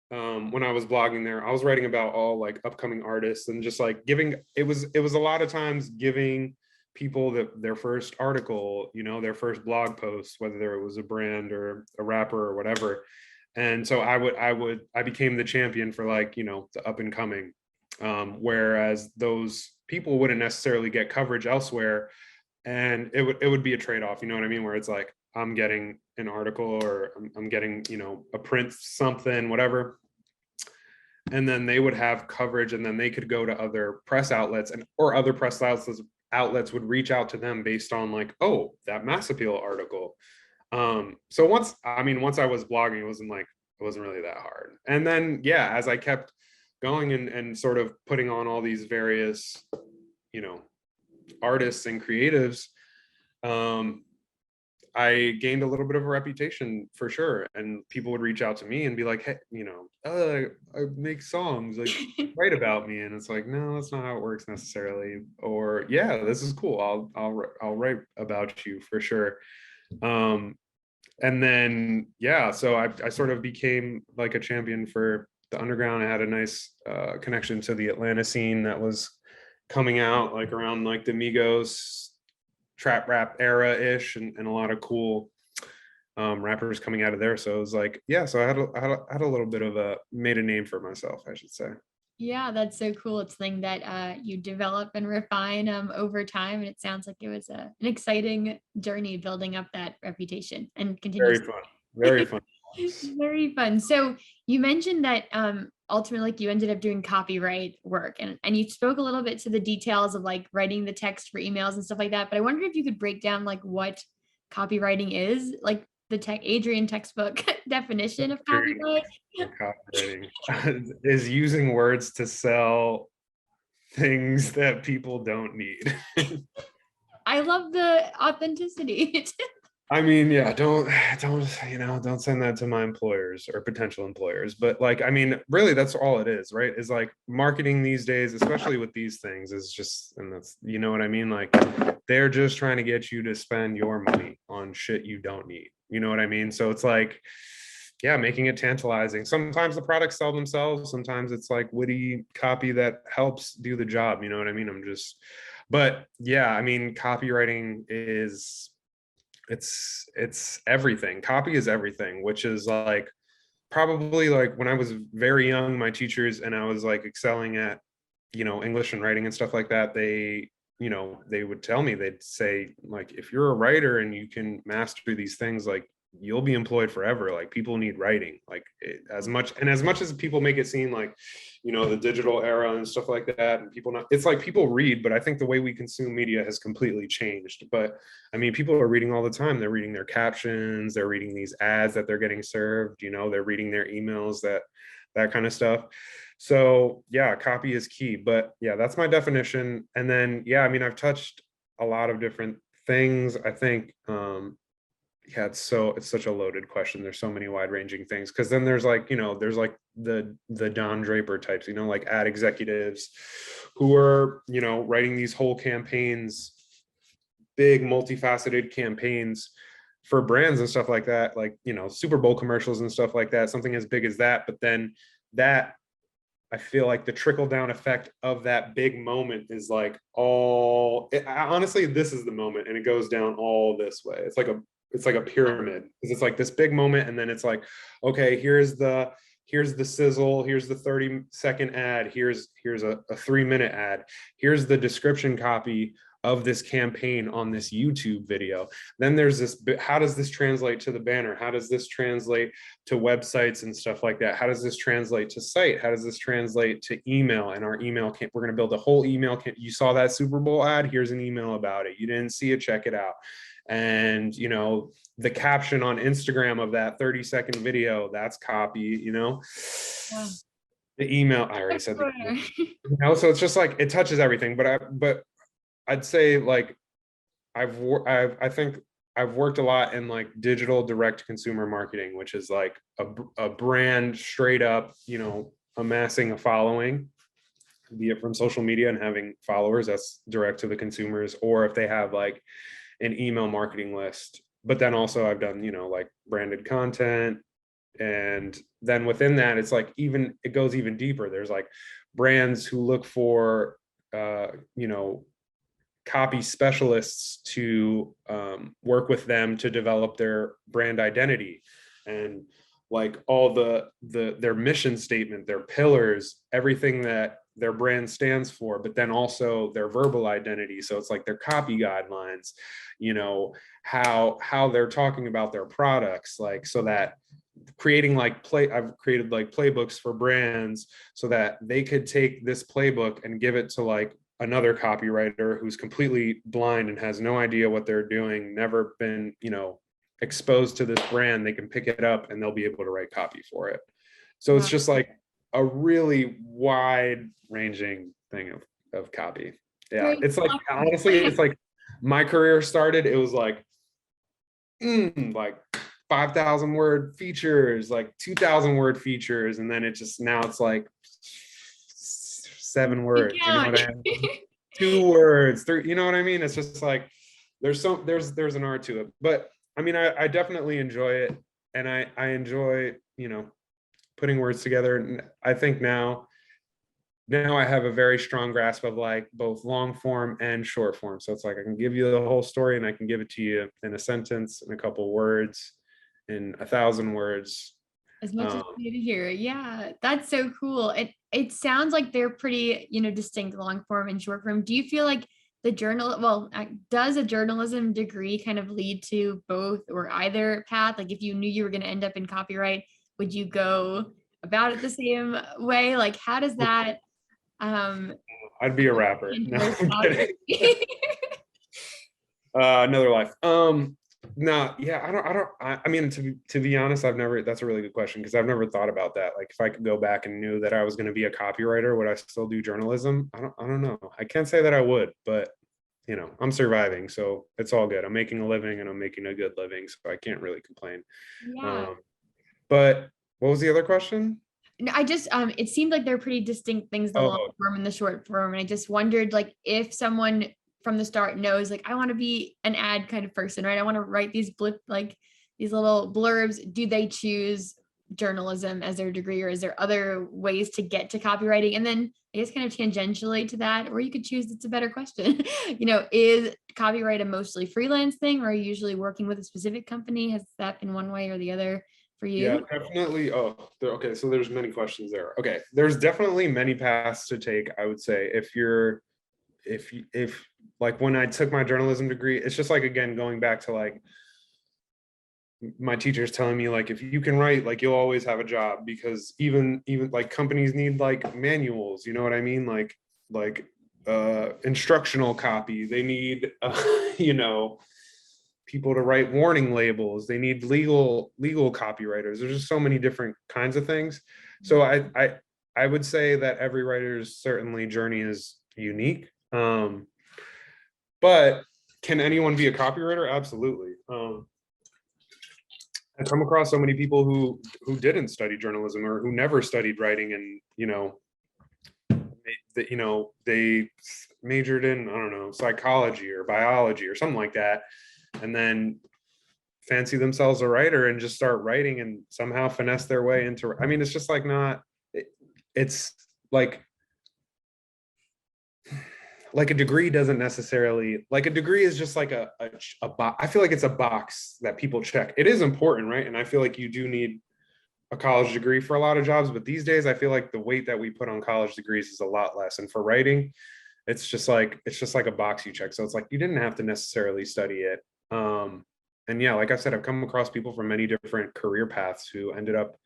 Speaker 2: when I was blogging there, I was writing about all like upcoming artists, and just like it was a lot of times giving people their first article, their first blog post, whether it was a brand or a rapper or whatever. And so I became the champion for like, the up and coming, whereas those people wouldn't necessarily get coverage elsewhere. And it would be a trade-off, you know what I mean? Where it's like, I'm getting an article, or I'm getting, a print something, whatever. And then they would have coverage, and then they could go to other press outlets, or other press outlets would reach out to them based on like, oh, that Mass Appeal article. So once I was blogging, it wasn't really that hard. And then, yeah, as I kept going and sort of putting on all these various, artists and creatives, I gained a little bit of a reputation for sure. And people would reach out to me and be like, hey, I make songs, like write about me. And it's like, no, that's not how it works necessarily. Or yeah, this is cool. I'll write about you for sure. Um, and then yeah, so I sort of became like a champion for the underground. I had a nice connection to the Atlanta scene that was coming out like around like the Migos trap rap era ish, and a lot of cool rappers coming out of there. So it was like, yeah, so I had a little bit of made a name for myself, I should say.
Speaker 1: Yeah, that's so cool. It's something that you develop and refine over time. And it sounds like it was an exciting journey building up that reputation and
Speaker 2: Very
Speaker 1: continues.
Speaker 2: fun. Very fun.
Speaker 1: Very fun. So you mentioned that ultimately like you ended up doing copyright work and you spoke a little bit to the details of like writing the text for emails and stuff like that. But I wonder if you could break down like what copywriting is, like the Adrian textbook definition of copyright.
Speaker 2: Copywriting is using words to sell things that people don't need.
Speaker 1: I love the authenticity.
Speaker 2: I mean, yeah, don't send that to my employers or potential employers. But like, I mean, really, that's all it is, right? Is like marketing these days, especially with these things, is just, and that's, you know what I mean? Like, they're just trying to get you to spend your money on shit you don't need. You know what I mean? So it's like, yeah, making it tantalizing. Sometimes the products sell themselves. Sometimes it's like witty copy that helps do the job. You know what I mean? But yeah, I mean, copywriting is, it's everything. Copy is everything, which is like probably like when I was very young, my teachers and I was like excelling at, English and writing and stuff like that, they would tell me, they'd say like, if you're a writer and you can master these things, like you'll be employed forever. Like people need writing, like as much as people make it seem like, the digital era and stuff like that, and it's like people read, but I think the way we consume media has completely changed. But I mean, people are reading all the time. They're reading their captions, they're reading these ads that they're getting served, they're reading their emails, that kind of stuff. So yeah, copy is key. But yeah, that's my definition. And then yeah, I mean, I've touched a lot of different things. I think yeah, it's such a loaded question. There's so many wide-ranging things, because then there's like, there's like the Don Draper types, like ad executives who are, writing these whole campaigns, big multifaceted campaigns for brands and stuff like that, like, Super Bowl commercials and stuff like that, something as big as that. But then that, I feel like the trickle down effect of that big moment is like honestly, this is the moment, and it goes down all this way. It's like a pyramid, because it's like this big moment, and then it's like, okay, here's the sizzle, here's the 30-second ad, here's a 3-minute ad, here's the description copy of this campaign on this YouTube video. Then there's this, how does this translate to the banner? How does this translate to websites and stuff like that? How does this translate to site? How does this translate to email? And our email we're going to build a whole email. You saw that Super Bowl ad? Here's an email about it. You didn't see it? Check it out. And, the caption on Instagram of that 30-second video, that's copy,
Speaker 1: Yeah.
Speaker 2: The email, I already said so it's just like, it touches everything. But I'd say like I think I've worked a lot in like digital direct consumer marketing, which is like a brand straight up, amassing a following, be it from social media and having followers that's direct to the consumers, or if they have like an email marketing list. But then also I've done, like branded content. And then within that, it's like, it goes even deeper. There's like brands who look for, copy specialists to work with them to develop their brand identity, and like all their mission statement, their pillars, everything that their brand stands for, but then also their verbal identity. So it's like their copy guidelines, how they're talking about their products, like, so that I've created like playbooks for brands so that they could take this playbook and give it to like another copywriter who's completely blind and has no idea what they're doing, never been, exposed to this brand. They can pick it up and they'll be able to write copy for it. So it's just like a really wide ranging thing of copy. Yeah. It's like, honestly, it's like my career started, it was like like 5,000 word features, like 2,000 word features, and then now it's like 7
Speaker 1: You
Speaker 2: words. You know
Speaker 1: count.
Speaker 2: what I mean? 2 words, 3. You know what I mean? It's just like there's an art to it. But I mean, I definitely enjoy it, and I enjoy putting words together. And I think now I have a very strong grasp of like both long form and short form. So it's like I can give you the whole story and I can give it to you in a sentence, in a couple words, in 1,000 words.
Speaker 1: As much as
Speaker 2: Um,
Speaker 1: you need to hear. Yeah, that's so cool. It sounds like they're pretty, distinct long form and short form. Do you feel like does a journalism degree kind of lead to both or either path? Like if you knew you were going to end up in copyright, would you go about it the same way? Like how does that um
Speaker 2: I'd be a rapper.
Speaker 1: tend
Speaker 2: No,
Speaker 1: towards
Speaker 2: I'm kidding.
Speaker 1: copy?
Speaker 2: Another life. No, yeah, I mean, to be honest, that's a really good question because I've never thought about that. Like if I could go back and knew that I was going to be a copywriter, would I still do journalism? I don't know. I can't say that I would, but I'm surviving, so it's all good. I'm making a living and I'm making a good living, so I can't really complain.
Speaker 1: Yeah.
Speaker 2: Um, but what was the other question?
Speaker 1: No, I just it seemed like they're pretty distinct things, the long
Speaker 2: Oh,
Speaker 1: form and the short form. And I just wondered like if someone from the start knows like I want to be an ad kind of person, right? I want to write these little blurbs. Do they choose journalism as their degree, or is there other ways to get to copywriting? And then I guess kind of tangentially to that, or you could choose, it's a better question. Is copyright a mostly freelance thing, or are you usually working with a specific company? Has that been one way or the other for
Speaker 2: yeah,
Speaker 1: you?
Speaker 2: definitely. Oh, okay. So there's many questions there. Okay, there's definitely many paths to take. I would say if like when I took my journalism degree, it's just like again going back to like my teachers telling me like if you can write, like you'll always have a job because even like companies need like manuals. You know what I mean? Like instructional copy. They need you know people to write warning labels. They need legal copywriters. There's just so many different kinds of things. So I would say that every writer's certainly journey is unique. But can anyone be a copywriter? Absolutely. I come across so many people who didn't study journalism or who never studied writing, and they majored in, I don't know, psychology or biology or something like that, and then fancy themselves a writer and just start writing and somehow finesse their way into. I mean, it's just like not. It's like a degree doesn't necessarily, like a degree is just like a box. I feel like it's a box that people check. It is important, right? And I feel like you do need a college degree for a lot of jobs, but these days I feel like the weight that we put on college degrees is a lot less. And for writing, it's just like a box you check. So it's like you didn't have to necessarily study it. And yeah, like I said, I've come across people from many different career paths who ended up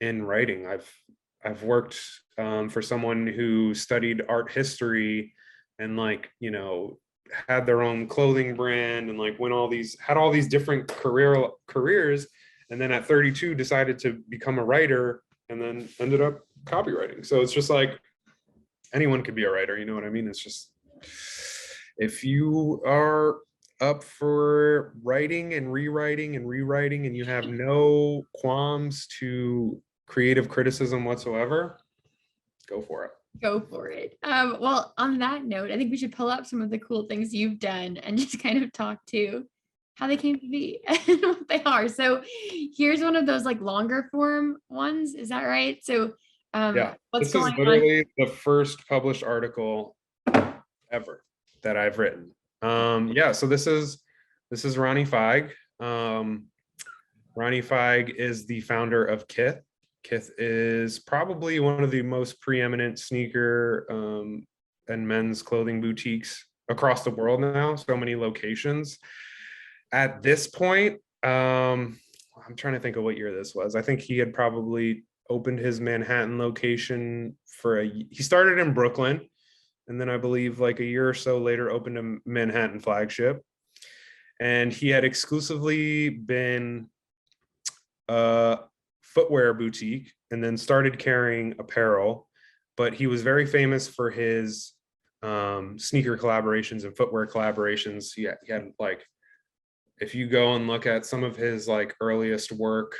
Speaker 2: in writing. I've worked for someone who studied art history and had their own clothing brand and like had all these different careers, and then at 32 decided to become a writer and then ended up copywriting. So it's just like anyone could be a writer, you know what I mean? It's just if you are up for writing and rewriting and you have no qualms to creative criticism whatsoever, go for it.
Speaker 1: Go for it. Well, on that note, I think we should pull up some of the cool things you've done and just kind of talk to how they came to be and what they are. So here's one of those like longer form ones. Is that right? So
Speaker 2: Yeah,
Speaker 1: what's
Speaker 2: this is
Speaker 1: going on?
Speaker 2: literally the first published article ever that I've written. Yeah, so this is Ronnie Feig. Ronnie Feig is the founder of Kith. Kith is probably one of the most preeminent sneaker and men's clothing boutiques across the world now. So many locations. At this point, I'm trying to think of what year this was. I think he had probably opened his Manhattan location he started in Brooklyn, and then I believe like a year or so later opened a Manhattan flagship. And he had exclusively been a footwear boutique and then started carrying apparel. But he was very famous for his sneaker collaborations and footwear collaborations. He had like if you go and look at some of his like earliest work,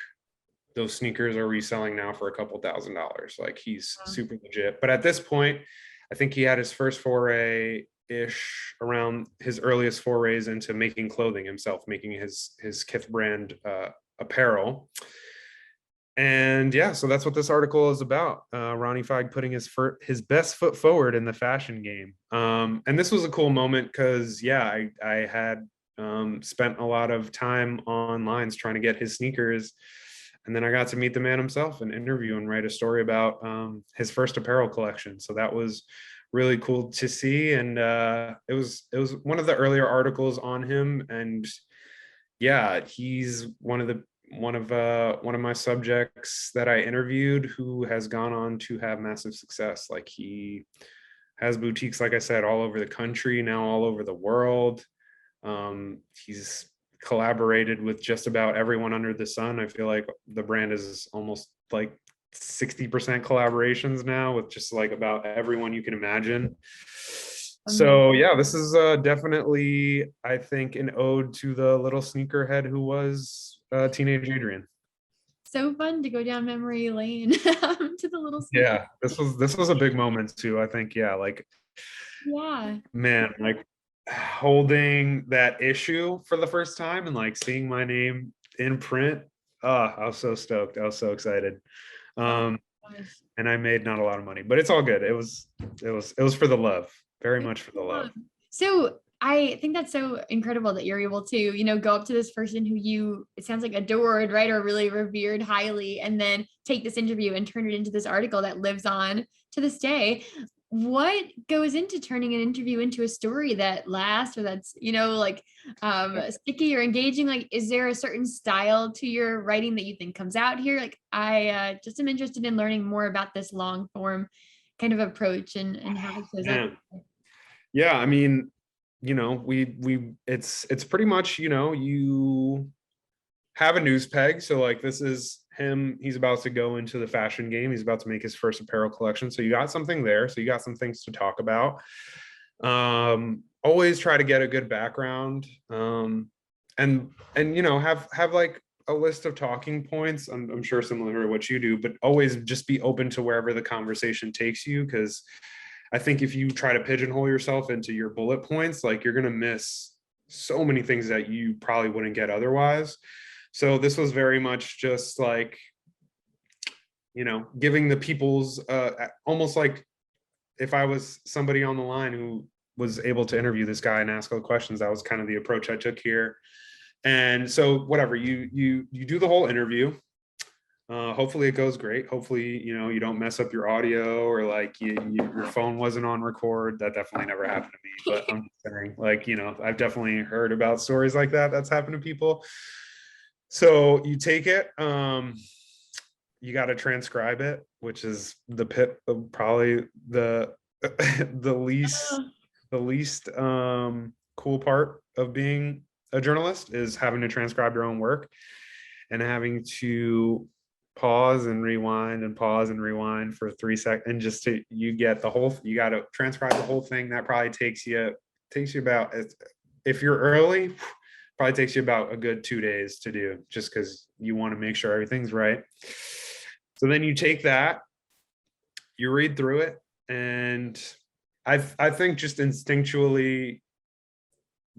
Speaker 2: those sneakers are reselling now for a couple $1,000s. Like he's super legit. But at this point, I think he had his first foray ish around his earliest forays into making clothing himself, making his Kith brand apparel. And yeah, so that's what this article is about. Ronnie Feig putting his best foot forward in the fashion game. And this was a cool moment because yeah, I had spent a lot of time on lines trying to get his sneakers. And then I got to meet the man himself and interview and write a story about his first apparel collection. So that was really cool to see. And it was one of the earlier articles on him. And yeah, he's one of my subjects that I interviewed who has gone on to have massive success. Like he has boutiques, like I said, all over the country, now all over the world. He's collaborated with just about everyone under the sun. I feel like the brand is almost like 60% collaborations now with just like about everyone you can imagine. So yeah, this is definitely, I think, an ode to the little sneakerhead who was teenage Adrian.
Speaker 1: So fun to go down memory lane to the little sneaker.
Speaker 2: Yeah, this was a big moment too. I think, yeah, like
Speaker 1: Yeah.
Speaker 2: man, like holding that issue for the first time and like seeing my name in print. I was so stoked. I was so excited.
Speaker 1: Oh,
Speaker 2: And I made not a lot of money, but it's all good. It was for the love, very much for the love.
Speaker 1: So I think that's so incredible that you're able to, go up to this person who it sounds like adored, right? Or really revered highly, and then take this interview and turn it into this article that lives on to this day. What goes into turning an interview into a story that lasts, or that's, like sticky or engaging? Like, is there a certain style to your writing that you think comes out here? Like, I just am interested in learning more about this long form kind of approach and how it shows up.
Speaker 2: Yeah, I mean, we it's pretty much, you have a news peg. So like this is him, he's about to go into the fashion game. He's about to make his first apparel collection. So you got something there. So you got some things to talk about. Always try to get a good background. And have like a list of talking points. I'm sure similar to what you do, but always just be open to wherever the conversation takes you, because I think if you try to pigeonhole yourself into your bullet points, like you're going to miss so many things that you probably wouldn't get otherwise. So this was very much just like, giving the people's almost like if I was somebody on the line who was able to interview this guy and ask all the questions, that was kind of the approach I took here. And so whatever, you do the whole interview. Hopefully it goes great. Hopefully, you don't mess up your audio, or like your phone wasn't on record. That definitely never happened to me, but I'm just saying, like, I've definitely heard about stories like that. That's happened to people. So you take it, you got to transcribe it, which is probably the, the least cool part of being a journalist, is having to transcribe your own work and having to pause and rewind for 3 seconds, and just you got to transcribe the whole thing. That probably takes you about, if you're early, probably takes you about a good 2 days to do, just because you want to make sure everything's right. So then you take that, you read through it, and I think just instinctually,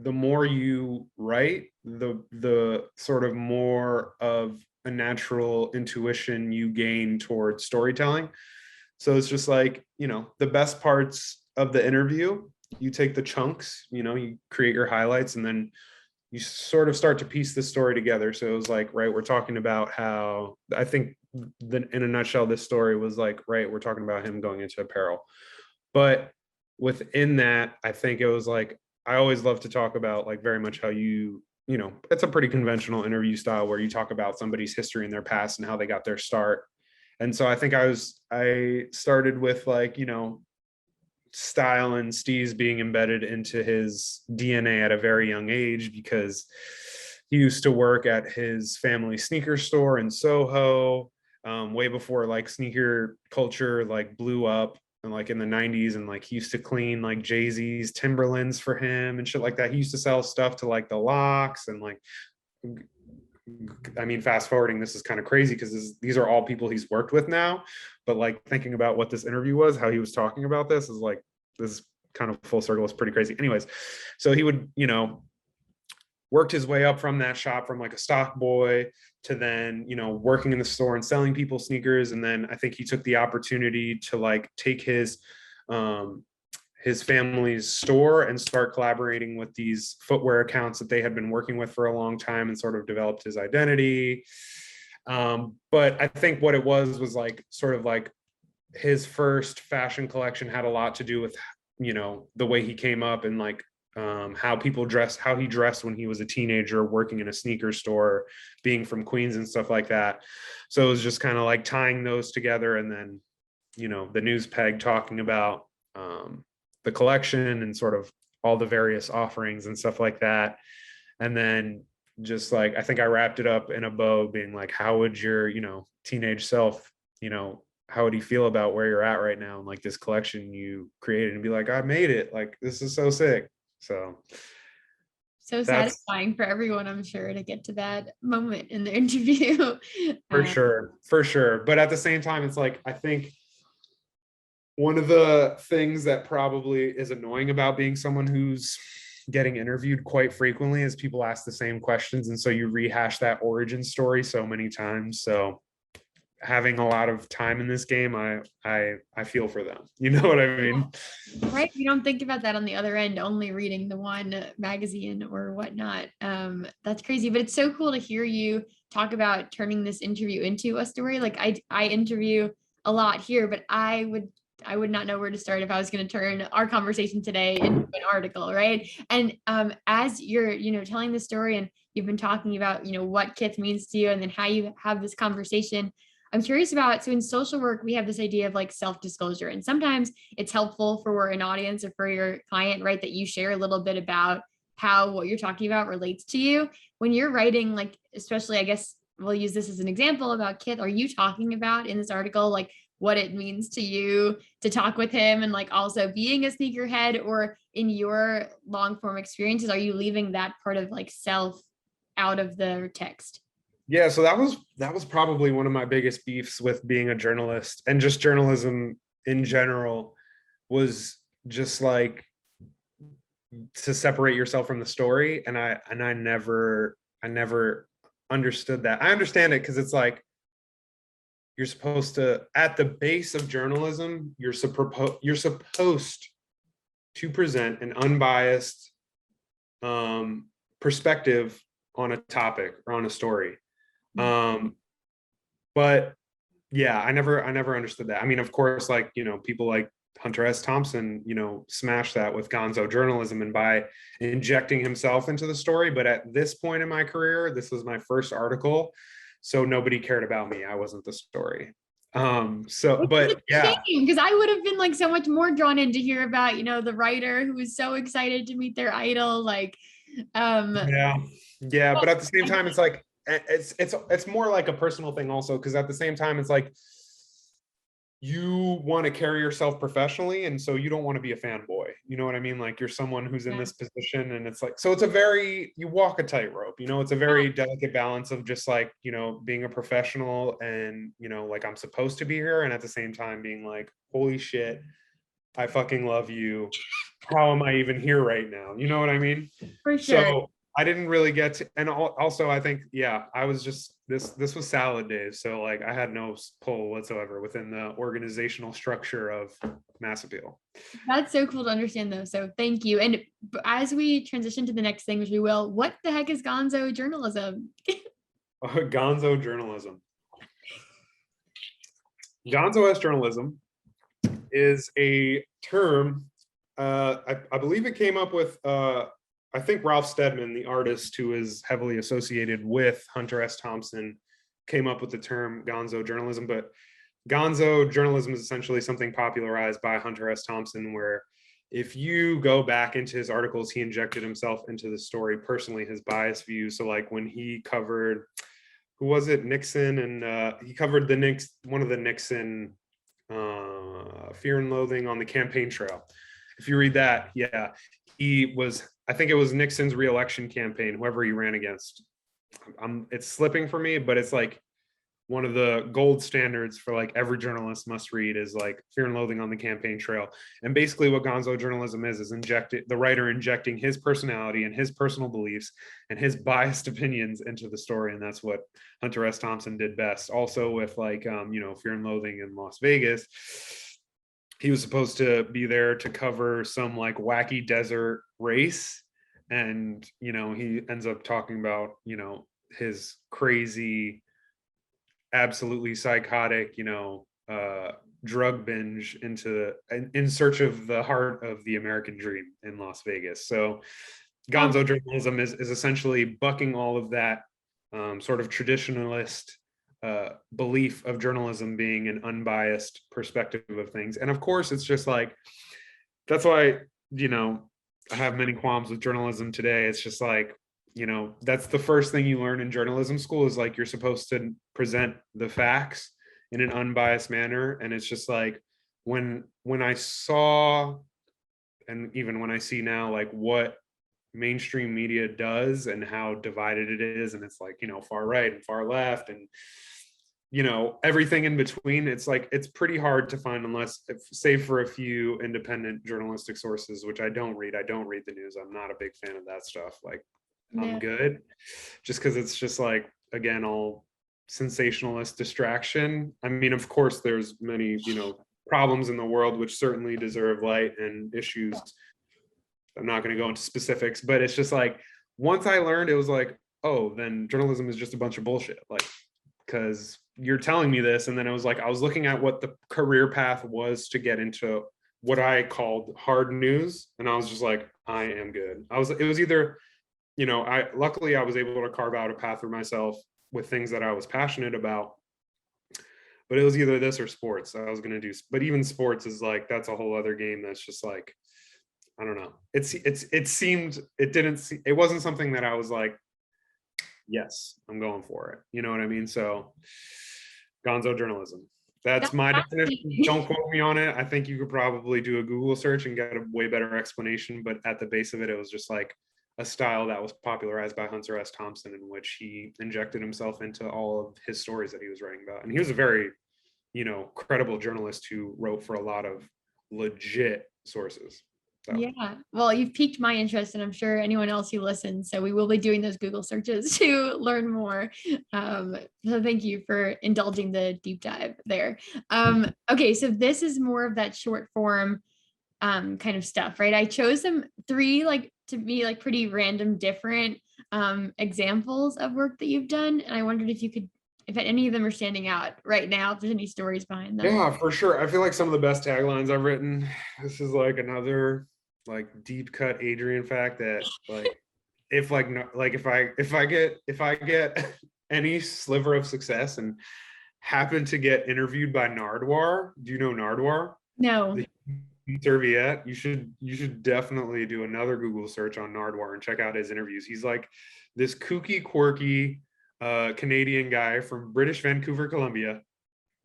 Speaker 2: the more you write, the sort of more of a natural intuition you gain towards storytelling. So it's just like, the best parts of the interview, you take the chunks, you create your highlights, and then you sort of start to piece the story together. So it was like, right, we're talking about how, I think in a nutshell, this story was like, right, we're talking about him going into apparel. But within that, I think it was like, I always love to talk about like very much how it's a pretty conventional interview style where you talk about somebody's history and their past and how they got their start. And so I think I started with like, style and steez being embedded into his DNA at a very young age, because he used to work at his family sneaker store in Soho, way before like sneaker culture like blew up. like in the 90s, and like he used to clean like Jay-Z's Timberlands for him and shit like that. He used to sell stuff to like the Locks, and like, I mean, fast forwarding, this is kind of crazy because these are all people he's worked with now. But like thinking about what this interview was, how he was talking about this is like, this kind of full circle is pretty crazy. Anyways, so he would, you know, worked his way up from that shop from like a stock boy to then, you know, working in the store and selling people sneakers. And then I think he took the opportunity to like take his family's store and start collaborating with these footwear accounts that they had been working with for a long time, and sort of developed his identity. But I think what it was like sort of like his first fashion collection had a lot to do with, you know, the way he came up, and like how people dress, how he dressed when he was a teenager, working in a sneaker store, being from Queens and stuff like that. So it was just kind of like tying those together. And then, you know, the news peg talking about the collection and sort of all the various offerings and stuff like that. And then just like, I think I wrapped it up in a bow being like, how would your, you know, teenage self, you know, how would he feel about where you're at right now and like this collection you created, and be like, I made it, like this is so sick. So
Speaker 1: satisfying for everyone, I'm sure, to get to that moment in the interview.
Speaker 2: For sure. But at the same time, it's like, I think one of the things that probably is annoying about being someone who's getting interviewed quite frequently is people ask the same questions. And so you rehash that origin story so many times. So having a lot of time in this game, I feel for them. You know what I mean?
Speaker 1: Right. You don't think about that on the other end, only reading the one magazine or whatnot. That's crazy, but it's so cool to hear you talk about turning this interview into a story. Like I interview a lot here, but I would not know where to start if I was going to turn our conversation today into an article, right? And as you're, you know, telling the story, and you've been talking about, you know, what Kith means to you, and then how you have this conversation, I'm curious about, so in social work, we have this idea of like self-disclosure, and sometimes it's helpful for an audience or for your client, right, that you share a little bit about how what you're talking about relates to you. When you're writing, like, especially, I guess we'll use this as an example about Kith, are you talking about in this article, like what it means to you to talk with him, and like also being a sneakerhead, or in your long form experiences, are you leaving that part of like self out of the text?
Speaker 2: Yeah, so that was probably one of my biggest beefs with being a journalist, and just journalism in general, was just like to separate yourself from the story. And I never understood that. I understand it because it's like, you're supposed to, at the base of journalism, you're supposed to present an unbiased perspective on a topic or on a story. But yeah, I never understood that. I mean, of course, like, you know, people like Hunter S. Thompson, you know, smashed that with gonzo journalism and by injecting himself into the story. But at this point in my career, this was my first article, so nobody cared about me. I wasn't the story. So, but yeah,
Speaker 1: because I would have been like so much more drawn in to hear about, you know, the writer who was so excited to meet their idol, like
Speaker 2: yeah, but at the same time, it's like, it's more like a personal thing also, because at the same time, it's like, you want to carry yourself professionally, and so you don't want to be a fanboy, you know what I mean? Like, you're someone who's in this position, and it's like, so it's a very, you walk a tightrope, you know, it's a very delicate balance of just like, you know, being a professional and, you know, like, I'm supposed to be here, and at the same time being like, holy shit, I fucking love you, how am I even here right now, you know what I mean?
Speaker 1: For sure.
Speaker 2: So I didn't really get to, and also I think, yeah, I was just, this was salad days. So like, I had no pull whatsoever within the organizational structure of Mass Appeal.
Speaker 1: That's so cool to understand though. So thank you. And as we transition to the next thing, which we will, what the heck is gonzo journalism?
Speaker 2: Gonzo journalism. Gonzo-esque journalism is a term, I believe it came up with, I think Ralph Steadman, the artist who is heavily associated with Hunter S. Thompson, came up with the term gonzo journalism. But gonzo journalism is essentially something popularized by Hunter S. Thompson, where if you go back into his articles, he injected himself into the story personally, his biased views. So like when he covered, who was it, Nixon, and he covered one of the Nixon Fear and Loathing on the Campaign Trail. If you read that, yeah, he was, I think it was Nixon's reelection campaign, whoever he ran against. It's slipping for me, but it's like one of the gold standards for like every journalist must read is like Fear and Loathing on the Campaign Trail. And basically what gonzo journalism is the writer injecting his personality and his personal beliefs and his biased opinions into the story. And that's what Hunter S. Thompson did best. Also with like, Fear and Loathing in Las Vegas, he was supposed to be there to cover some like wacky desert race. And, he ends up talking about, his crazy, absolutely psychotic, drug binge in search of the heart of the American dream in Las Vegas. So gonzo journalism is essentially bucking all of that sort of traditionalist belief of journalism being an unbiased perspective of things. And of course, it's just like, that's why, I have many qualms with journalism today. It's just like, that's the first thing you learn in journalism school is like, you're supposed to present the facts in an unbiased manner. And it's just like, when I saw, and even when I see now, like what mainstream media does and how divided it is, and it's like, far right and far left and everything in between, it's like, it's pretty hard to find, save for a few independent journalistic sources, which I don't read the news. I'm not a big fan of that stuff. Like, I'm good, just because it's just like, again, all sensationalist distraction. I mean, of course there's many problems in the world which certainly deserve light and issues. I'm not going to go into specifics, but it's just like, once I learned, it was like, oh, then journalism is just a bunch of bullshit, like, because you're telling me this. And then it was like, I was looking at what the career path was to get into what I called hard news, and I was just like, I am good. It was either, luckily I was able to carve out a path for myself with things that I was passionate about, but it was either this or sports I was going to do. But even sports is like, that's a whole other game. That's just like, I don't know. It wasn't something that I was like, yes, I'm going for it. You know what I mean? So gonzo journalism. That's my definition. Don't quote me on it. I think you could probably do a Google search and get a way better explanation. But at the base of it, it was just like a style that was popularized by Hunter S. Thompson, in which he injected himself into all of his stories that he was writing about. And he was a very, credible journalist who wrote for a lot of legit sources. So.
Speaker 1: Yeah, well, you've piqued my interest, and I'm sure anyone else who listens. So we will be doing those Google searches to learn more. So thank you for indulging the deep dive there. Okay, so this is more of that short form kind of stuff, right? I chose some 3 like to be like pretty random different examples of work that you've done, and I wondered if any of them are standing out right now, if there's any stories behind them.
Speaker 2: Yeah, for sure. I feel like some of the best taglines I've written. This is like another like deep cut Adrian fact that like, if I get any sliver of success and happen to get interviewed by Nardwuar. Do you know Nardwuar?
Speaker 1: No.
Speaker 2: The serviette. You should definitely do another Google search on Nardwuar and check out his interviews. He's like this kooky, quirky Canadian guy from British Vancouver, Columbia,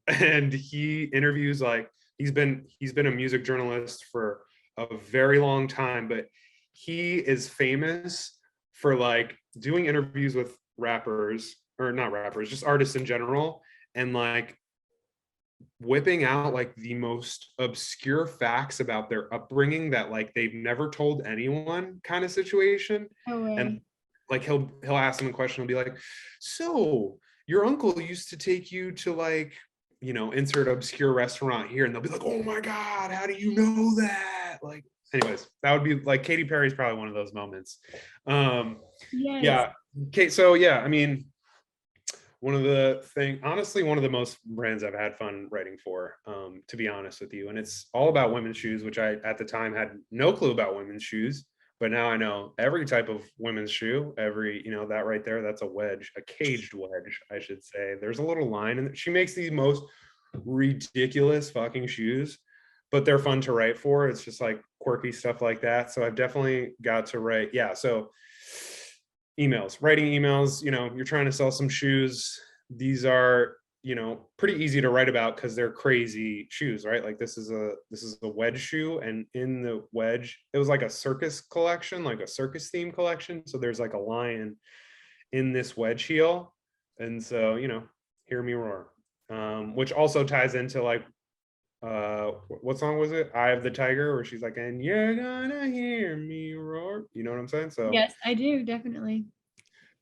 Speaker 2: and he interviews like he's been a music journalist for a very long time, but he is famous for like doing interviews with rappers, or not rappers, just artists in general, and like whipping out like the most obscure facts about their upbringing that like they've never told anyone kind of situation.
Speaker 1: No way.
Speaker 2: And like he'll ask them a question, he'll be like, so your uncle used to take you to like, insert obscure restaurant here, and they'll be like, oh my God, how do you know that? Like, anyways, that would be like Katy Perry's probably one of those moments.
Speaker 1: Yes.
Speaker 2: Yeah. Okay. So yeah, I mean, one of the most brands I've had fun writing for, to be honest with you. And it's all about women's shoes, which I, at the time, had no clue about women's shoes, but now I know every type of women's shoe, that right there, that's a wedge, a caged wedge, I should say. There's a little line, and she makes these most ridiculous fucking shoes, but they're fun to write for. It's just like quirky stuff like that. So I've definitely got to write. Yeah. So writing emails, you're trying to sell some shoes. These are pretty easy to write about because they're crazy shoes, right? Like this is a wedge shoe, and in the wedge, it was like a circus collection, like a circus theme collection. So there's like a lion in this wedge heel. And so, hear me roar. Which also ties into like what song was it? Eye of the Tiger, where she's like, and you're gonna hear me roar. You know what I'm saying? So
Speaker 1: Yes, I do, definitely.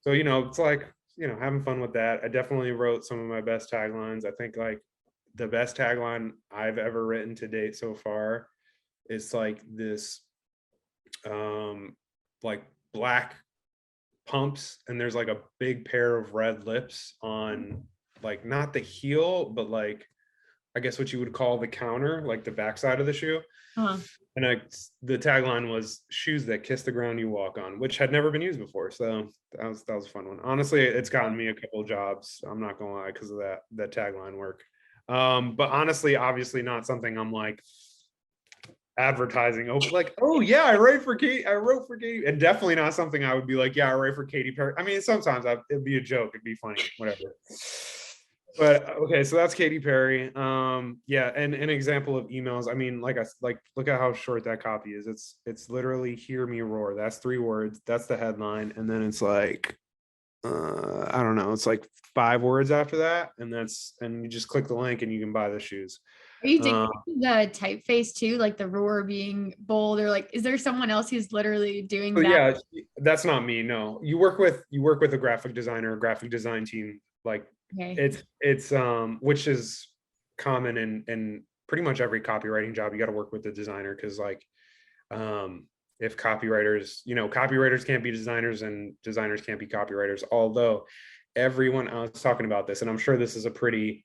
Speaker 2: so, it's like, having fun with that. I definitely wrote some of my best taglines. I think like the best tagline I've ever written to date so far is like this, like black pumps, and there's like a big pair of red lips on like not the heel, but like I guess what you would call the counter, like the backside of the shoe.
Speaker 1: Uh-huh.
Speaker 2: And the tagline was "Shoes that kiss the ground you walk on," which had never been used before. So that was a fun one. Honestly, it's gotten me a couple of jobs. I'm not gonna lie, because of that tagline work. But honestly, obviously not something I'm like advertising. Oh, like, oh yeah, I wrote for Katy, and definitely not something I would be like, yeah, I write for Katy Perry. I mean, sometimes it'd be a joke, it'd be funny, whatever. But okay, so that's Katy Perry. Yeah, and an example of emails. I mean, like look at how short that copy is. It's literally "Hear me roar." That's 3 words. That's the headline, and then it's like, I don't know. It's like 5 words after that, and you just click the link and you can buy the shoes.
Speaker 1: Are you dictating the typeface too, like the roar being bold, or like is there someone else who's literally doing
Speaker 2: So
Speaker 1: that?
Speaker 2: yeah, that's not me. No, you work with a graphic designer, a graphic design team. Like
Speaker 1: Okay.
Speaker 2: it's which is common in pretty much every copywriting job. You got to work with the designer, because like if copywriters can't be designers and designers can't be copywriters. Although I was talking about this, and I'm sure this is a pretty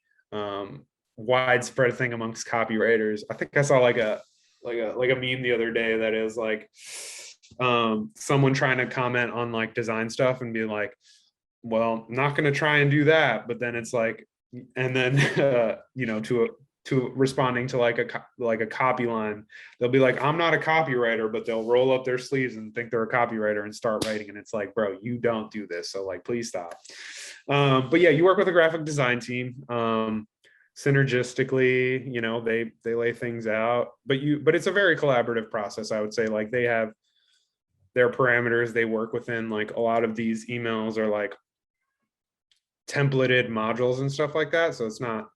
Speaker 2: widespread thing amongst copywriters. I think I saw like a meme the other day that is like someone trying to comment on like design stuff and be like, well, I'm not going to try and do that. But then it's like, and then to responding to like a copy line, they'll be like, I'm not a copywriter, but they'll roll up their sleeves and think they're a copywriter and start writing. And it's like, bro, you don't do this, so like, please stop. But yeah, you work with a graphic design team. Synergistically, they lay things out, but it's a very collaborative process. I would say, like, they have their parameters they work within. Like a lot of these emails are like templated modules and stuff like that, so it's not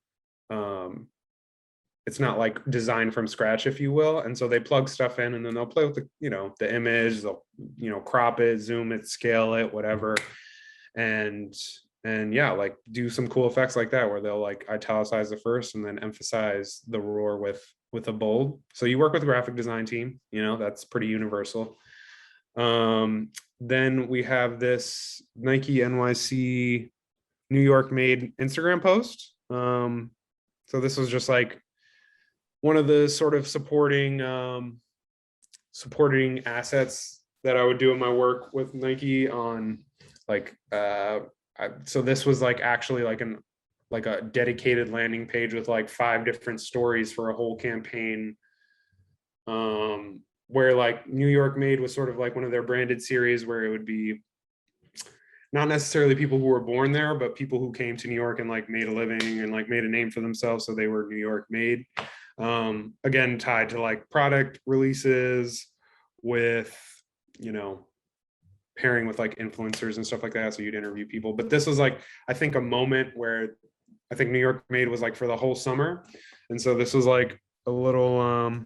Speaker 2: like designed from scratch, if you will. And so they plug stuff in, and then they'll play with the image. They'll crop it, zoom it, scale it, whatever, and yeah, like do some cool effects like that, where they'll like italicize the first and then emphasize the roar with a bold. So you work with a graphic design team, that's pretty universal. Then we have this Nike NYC New York made Instagram post. So this was just like one of the sort of supporting assets that I would do in my work with Nike on like so this was like actually like a dedicated landing page with like 5 different stories for a whole campaign, where like New York Made was sort of like one of their branded series, where it would be not necessarily people who were born there, but people who came to New York and like made a living and like made a name for themselves, so they were New York made. Again, tied to like product releases with pairing with like influencers and stuff like that, so you'd interview people. But this was like, I think, a moment where I think New York Made was like for the whole summer, and so this was like a little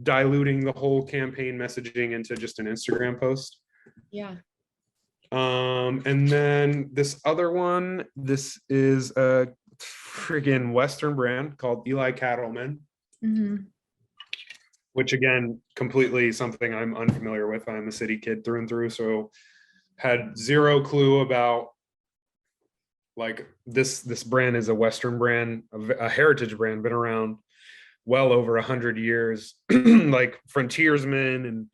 Speaker 2: diluting the whole campaign messaging into just an Instagram post.
Speaker 1: Yeah.
Speaker 2: And then this other one, this is a friggin' Western brand called Eli Cattleman, which again, completely something I'm unfamiliar with. I'm a city kid through and through, so had zero clue about like this brand is a Western brand, a heritage brand, been around well over 100 years, like frontiersmen, and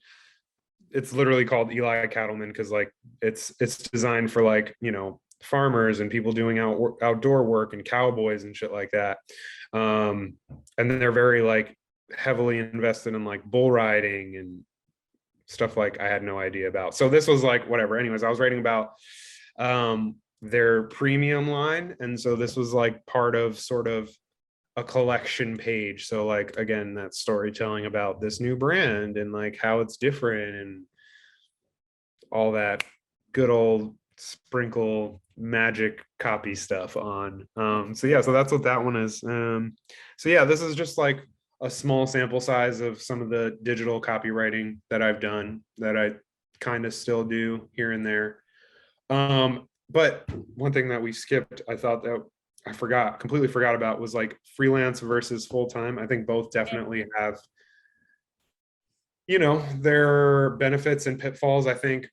Speaker 2: it's literally called Eli Cattleman because like it's designed for like farmers and people doing outdoor work and cowboys and shit like that. And then they're very like heavily invested in like bull riding and stuff like I had no idea about. So this was like whatever. Anyways, I was writing about their premium line. And so this was like part of sort of a collection page. So like, again, that storytelling about this new brand and like how it's different and all that good old sprinkle magic copy stuff on. So yeah, so that's what that one is. So yeah, this is just like a small sample size of some of the digital copywriting that I've done that I kind of still do here and there. But one thing that we skipped, I thought that completely forgot about, was like freelance versus full-time. I think both definitely have, their benefits and pitfalls. I think,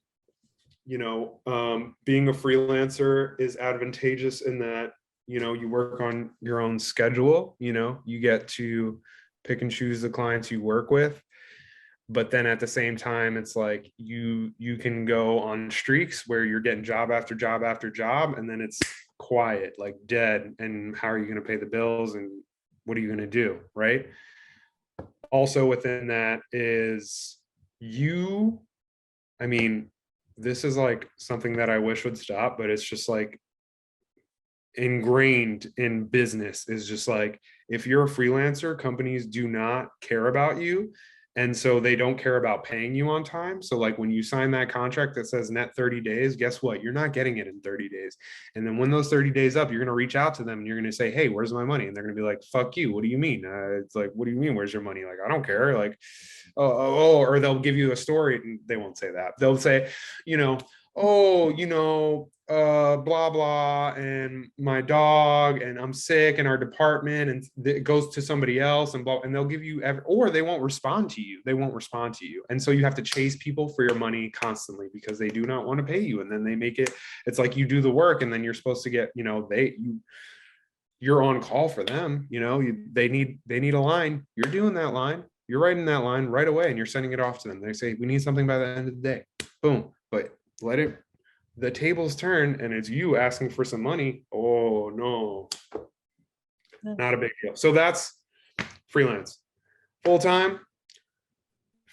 Speaker 2: being a freelancer is advantageous in that, you work on your own schedule, you get to pick and choose the clients you work with. But then at the same time, it's like you can go on streaks where you're getting job after job after job, and then it's quiet, like dead. And how are you going to pay the bills, and what are you going to do, right? Also within that is this is like something that I wish would stop, but it's just like ingrained in business, is just like, if you're a freelancer, companies do not care about you. And so they don't care about paying you on time. So like when you sign that contract that says net 30 days, guess what? You're not getting it in 30 days. And then when those 30 days up, you're going to reach out to them and you're going to say, hey, where's my money? And they're going to be like, fuck you. What do you mean? It's like, what do you mean? Where's your money? Like, I don't care. Like, or they'll give you a story, and they won't say that. They'll say, blah, blah, and my dog, and I'm sick in our department, and it goes to somebody else, and blah, and they'll give you, or they won't respond to you. And so you have to chase people for your money constantly because they do not want to pay you. And then they make it's like you do the work, and then you're supposed to get, you're on call for them. They need a line. You're doing that line. You're writing that line right away, and you're sending it off to them. They say, we need something by the end of the day. Boom. But the tables turn, and it's you asking for some money. Oh no, not a big deal. So that's freelance. Full-time,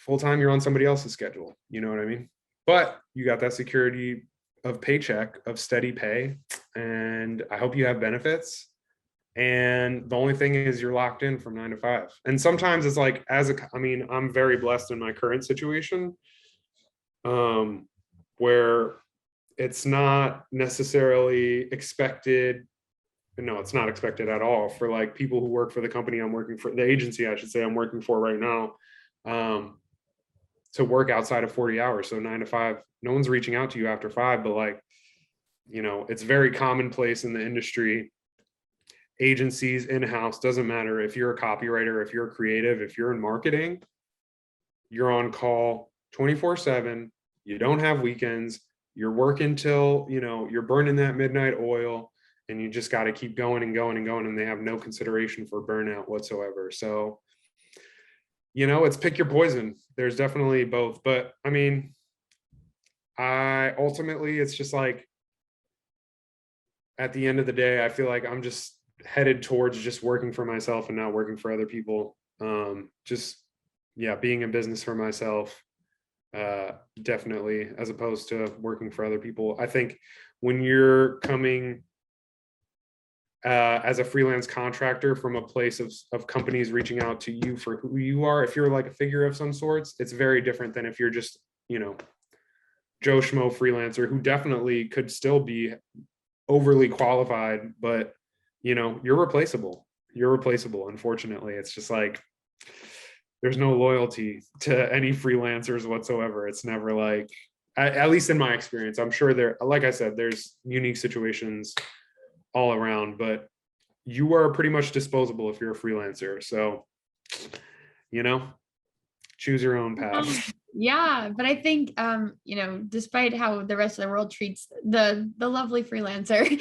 Speaker 2: you're on somebody else's schedule. You know what I mean? But you got that security of paycheck, of steady pay, and I hope you have benefits. And the only thing is, you're locked in from 9 to 5. And sometimes it's like, I'm very blessed in my current situation, where it's not necessarily expected. No, it's not expected at all for like people who work for the company I'm working for, the agency, I should say, I'm working for right now, to work outside of 40 hours. So 9 to 5, no one's reaching out to you after 5, but like, it's very commonplace in the industry. Agencies, in-house, doesn't matter if you're a copywriter, if you're a creative, if you're in marketing, you're on call 24/7. You don't have weekends. You're working till, you're burning that midnight oil, and you just got to keep going and going and going. And they have no consideration for burnout whatsoever. So, it's pick your poison. There's definitely both. But ultimately, it's just like, at the end of the day, I feel like I'm just headed towards just working for myself and not working for other people. Being in business for myself, definitely, as opposed to working for other people. I think when you're coming as a freelance contractor from a place of companies reaching out to you for who you are, if you're like a figure of some sorts, it's very different than if you're just, Joe Schmo freelancer, who definitely could still be overly qualified, but you're replaceable. Unfortunately, it's just like, there's no loyalty to any freelancers whatsoever. It's never like, at least in my experience. I'm sure like I said, there's unique situations all around, but you are pretty much disposable if you're a freelancer. So, choose your own path.
Speaker 1: Yeah, but I think despite how the rest of the world treats the lovely freelancer,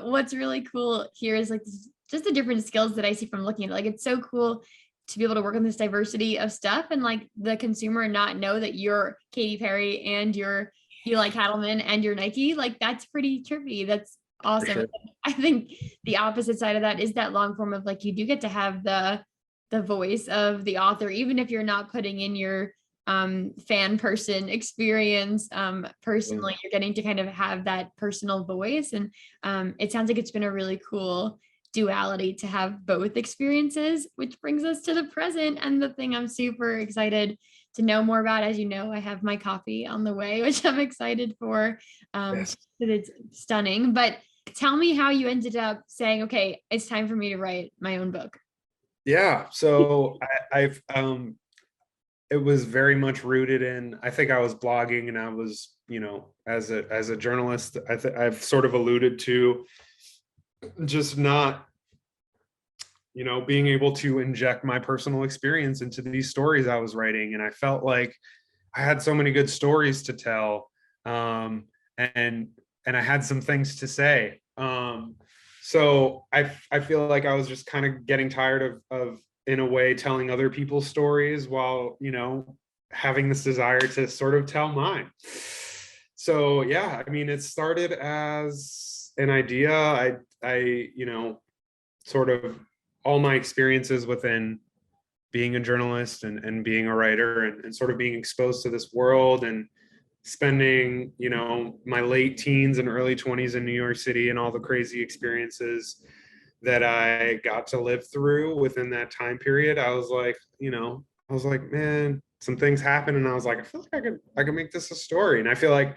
Speaker 1: what's really cool here is like just the different skills that I see from looking at it. Like, it's so cool to be able to work on this diversity of stuff, and like the consumer not know that you're Katy Perry and you're Eli Cattleman and you're Nike. Like, that's pretty trippy. That's awesome. Sure. I think the opposite side of that is that long form of like, you do get to have the voice of the author, even if you're not putting in your fan person experience. Personally, you're getting to kind of have that personal voice. And it sounds like it's been a really cool duality to have both experiences, which brings us to the present and the thing I'm super excited to know more about. As you know, I have my coffee on the way, which I'm excited for.
Speaker 2: Yes.
Speaker 1: It's stunning. But tell me how you ended up saying, okay, it's time for me to write my own book.
Speaker 2: Yeah. So I've it was very much rooted in, I think I was blogging, and I was, as a journalist, I've sort of alluded to just not, being able to inject my personal experience into these stories I was writing. And I felt like I had so many good stories to tell. And I had some things to say. So I feel like I was just kind of getting tired of in a way telling other people's stories while, having this desire to sort of tell mine. So yeah, I mean, it started as an idea. Sort of all my experiences within being a journalist and being a writer, and sort of being exposed to this world, and spending, my late teens and early 20s in New York City, and all the crazy experiences that I got to live through within that time period. I was like, man, some things happened, and I was like, I feel like I could make this a story. And I feel like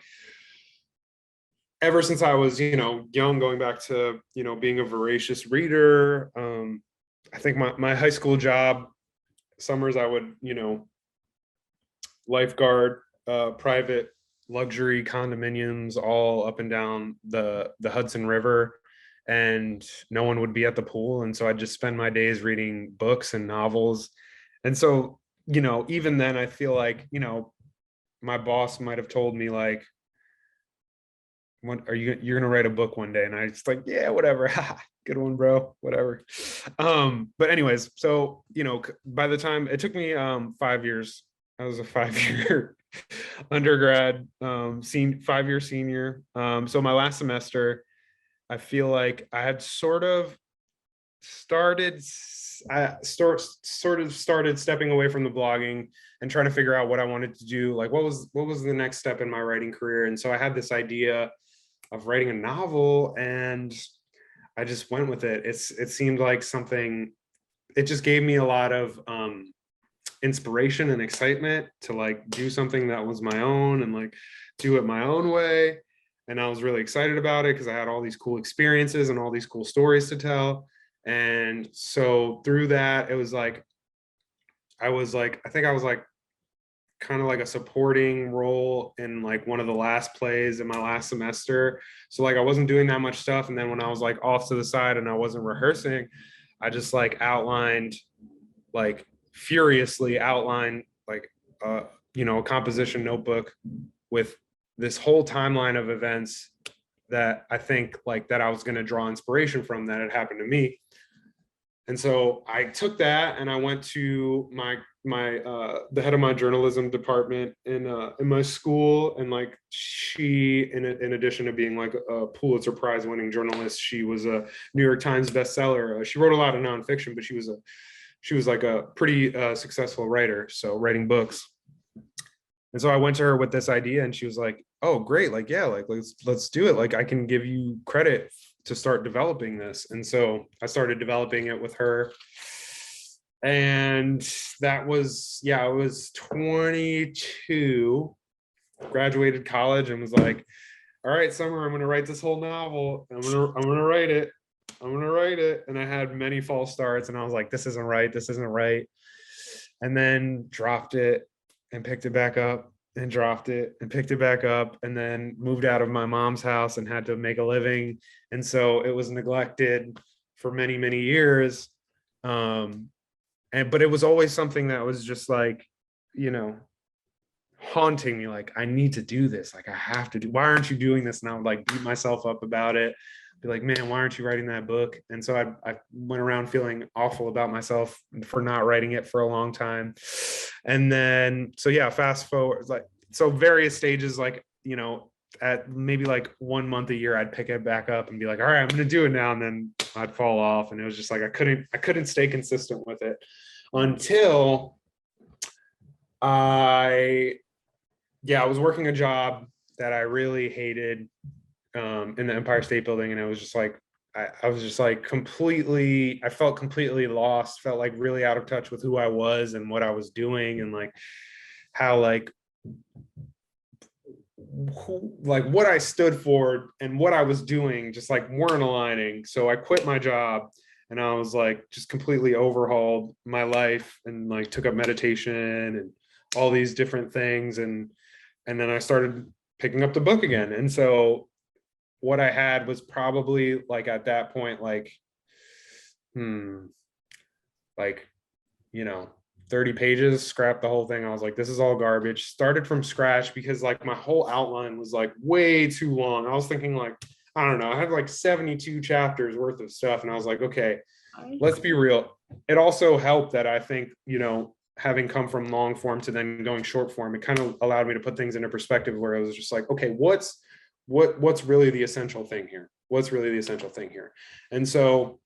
Speaker 2: ever since I was, young, going back to, being a voracious reader, I think my high school job, summers I would, lifeguard private luxury condominiums all up and down the Hudson River, and no one would be at the pool. And so I'd just spend my days reading books and novels. And so, even then I feel like, my boss might have told me like, when are you're gonna write a book one day? And I just like, yeah, whatever. Good one, bro, whatever. But anyways, so by the time it took me 5 years, I was a 5-year undergrad, 5-year senior. So my last semester, I feel like I had sort of started stepping away from the blogging and trying to figure out what I wanted to do. Like what was the next step in my writing career? And so I had this idea of writing a novel, and I just went with it. It seemed like something, it just gave me a lot of inspiration and excitement to like do something that was my own and like do it my own way. And I was really excited about it because I had all these cool experiences and all these cool stories to tell. And so through that, it was like, I think I was like kind of like a supporting role in like one of the last plays in my last semester. So like I wasn't doing that much stuff. And then when I was like off to the side and I wasn't rehearsing, I just like furiously outlined like a composition notebook with this whole timeline of events that I think like that I was going to draw inspiration from that had happened to me. And so I took that and I went to the head of my journalism department in my school. And like she, in addition to being like a Pulitzer Prize winning journalist, she was a New York Times bestseller. She wrote a lot of nonfiction, but she was like a pretty successful writer, so writing books. And so I went to her with this idea, and she was like, "Oh, great! Like, yeah, like let's do it. Like, I can give you credit to start developing this." And so I started developing it with her. And that was, I was 22, graduated college, and was like, all right, Summer, I'm going to write this whole novel. I'm going to write it. I'm going to write it. And I had many false starts, and I was like, this isn't right. This isn't right. And then dropped it and picked it back up, and dropped it and picked it back up, and then moved out of my mom's house and had to make a living. And so it was neglected for many, many years. But it was always something that was just like, haunting me. Like, I need to do this. Like, I have to do, why aren't you doing this? And I would like beat myself up about it, be like, man, why aren't you writing that book? And so I went around feeling awful about myself for not writing it for a long time. And then, so yeah, fast forward, like, so various stages, like, at maybe like 1 month a year, I'd pick it back up and be like, all right, I'm going to do it now. And then I'd fall off. And it was just like, I couldn't stay consistent with it until I was working a job that I really hated in the Empire State Building, and it was just like I was just like I felt completely lost, felt like really out of touch with who I was and what I was doing, and like how what I stood for and what I was doing just like weren't aligning. So I quit my job, and I was like just completely overhauled my life, and like took up meditation and all these different things, and then I started picking up the book again. And so what I had was probably like at that point, like, 30 pages, scrapped the whole thing. I was like, this is all garbage. Started from scratch because like my whole outline was like way too long. I was thinking like, I don't know, I had like 72 chapters worth of stuff. And I was like, okay, let's be real. It also helped that I think, having come from long form to then going short form, it kind of allowed me to put things into perspective where I was just like, okay, what's really the essential thing here? What's really the essential thing here? And so,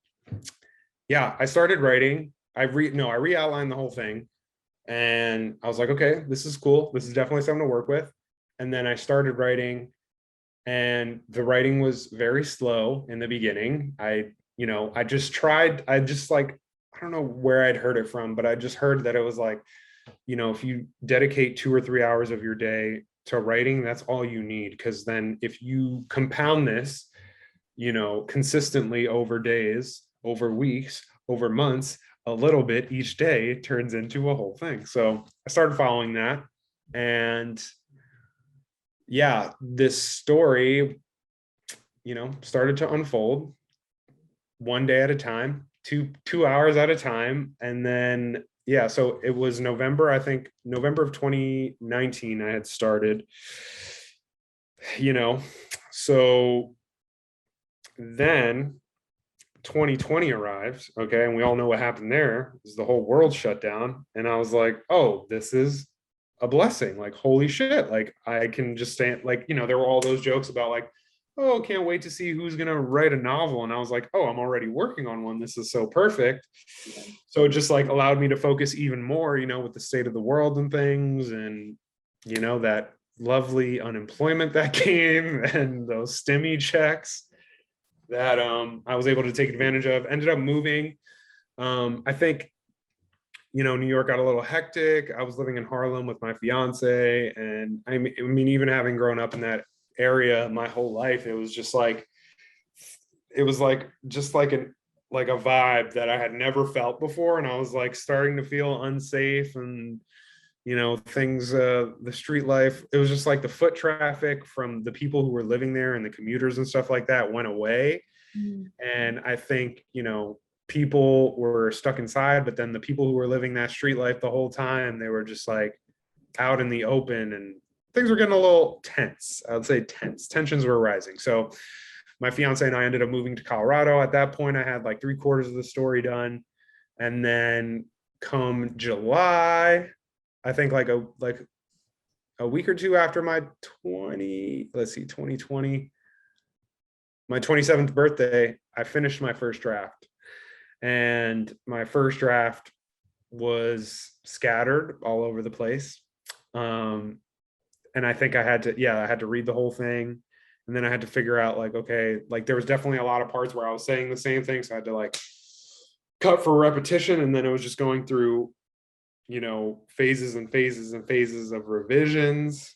Speaker 2: I started writing. I re-outlined the whole thing, and I was like, okay, this is cool. This is definitely something to work with. And then I started writing, and the writing was very slow in the beginning. I just tried. I just like, I don't know where I'd heard it from, but I just heard that it was like, if you dedicate 2 or 3 hours of your day to writing, that's all you need. Because then if you compound this, consistently over days, over weeks, over months, a little bit each day turns into a whole thing. So I started following that. And this story, started to unfold one day at a time, two hours at a time. And then, so it was November, I think November of 2019, I had started, so then 2020 arrived, okay, and we all know what happened there. Is the whole world shut down, and I was like, oh, this is a blessing. Like, holy shit, like I can just stand, like, there were all those jokes about like, oh, can't wait to see who's gonna write a novel, and I was like, oh, I'm already working on one. This is so perfect. So it just like allowed me to focus even more, with the state of the world and things, and that lovely unemployment that came and those stimmy checks that I was able to take advantage of. Ended up moving. I think, New York got a little hectic. I was living in Harlem with my fiance, and I mean, even having grown up in that area my whole life, it was just like, just like a vibe that I had never felt before, and I was like starting to feel unsafe, and things, the street life, it was just like the foot traffic from the people who were living there and the commuters and stuff like that went away. And I think, people were stuck inside, but then the people who were living that street life the whole time, they were just like out in the open, and things were getting a little tense. I would say tensions were rising. So my fiance and I ended up moving to Colorado. At that point, I had like 3/4 of the story done. And then come July, I think like a week or two after my 2020, my 27th birthday, I finished my first draft. And my first draft was scattered all over the place. And I think I had to read the whole thing. And then I had to figure out like, okay, like there was definitely a lot of parts where I was saying the same thing. So I had to like cut for repetition. And then it was just going through, phases and phases and phases of revisions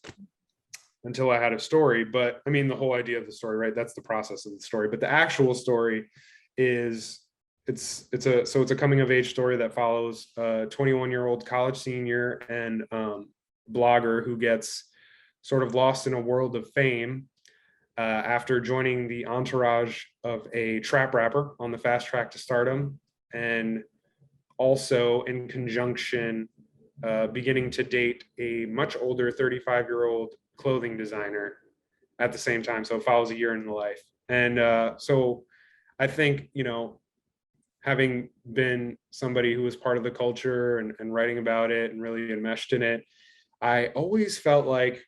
Speaker 2: until I had a story. But I mean, the whole idea of the story, right? That's the process of the story. But the actual story is it's a coming of age story that follows a 21-year-old college senior and blogger who gets sort of lost in a world of fame after joining the entourage of a trap rapper on the fast track to stardom, and also in conjunction beginning to date a much older 35-year-old clothing designer at the same time. So it follows a year in the life. And so I think, having been somebody who was part of the culture and writing about it and really enmeshed in it, I always felt like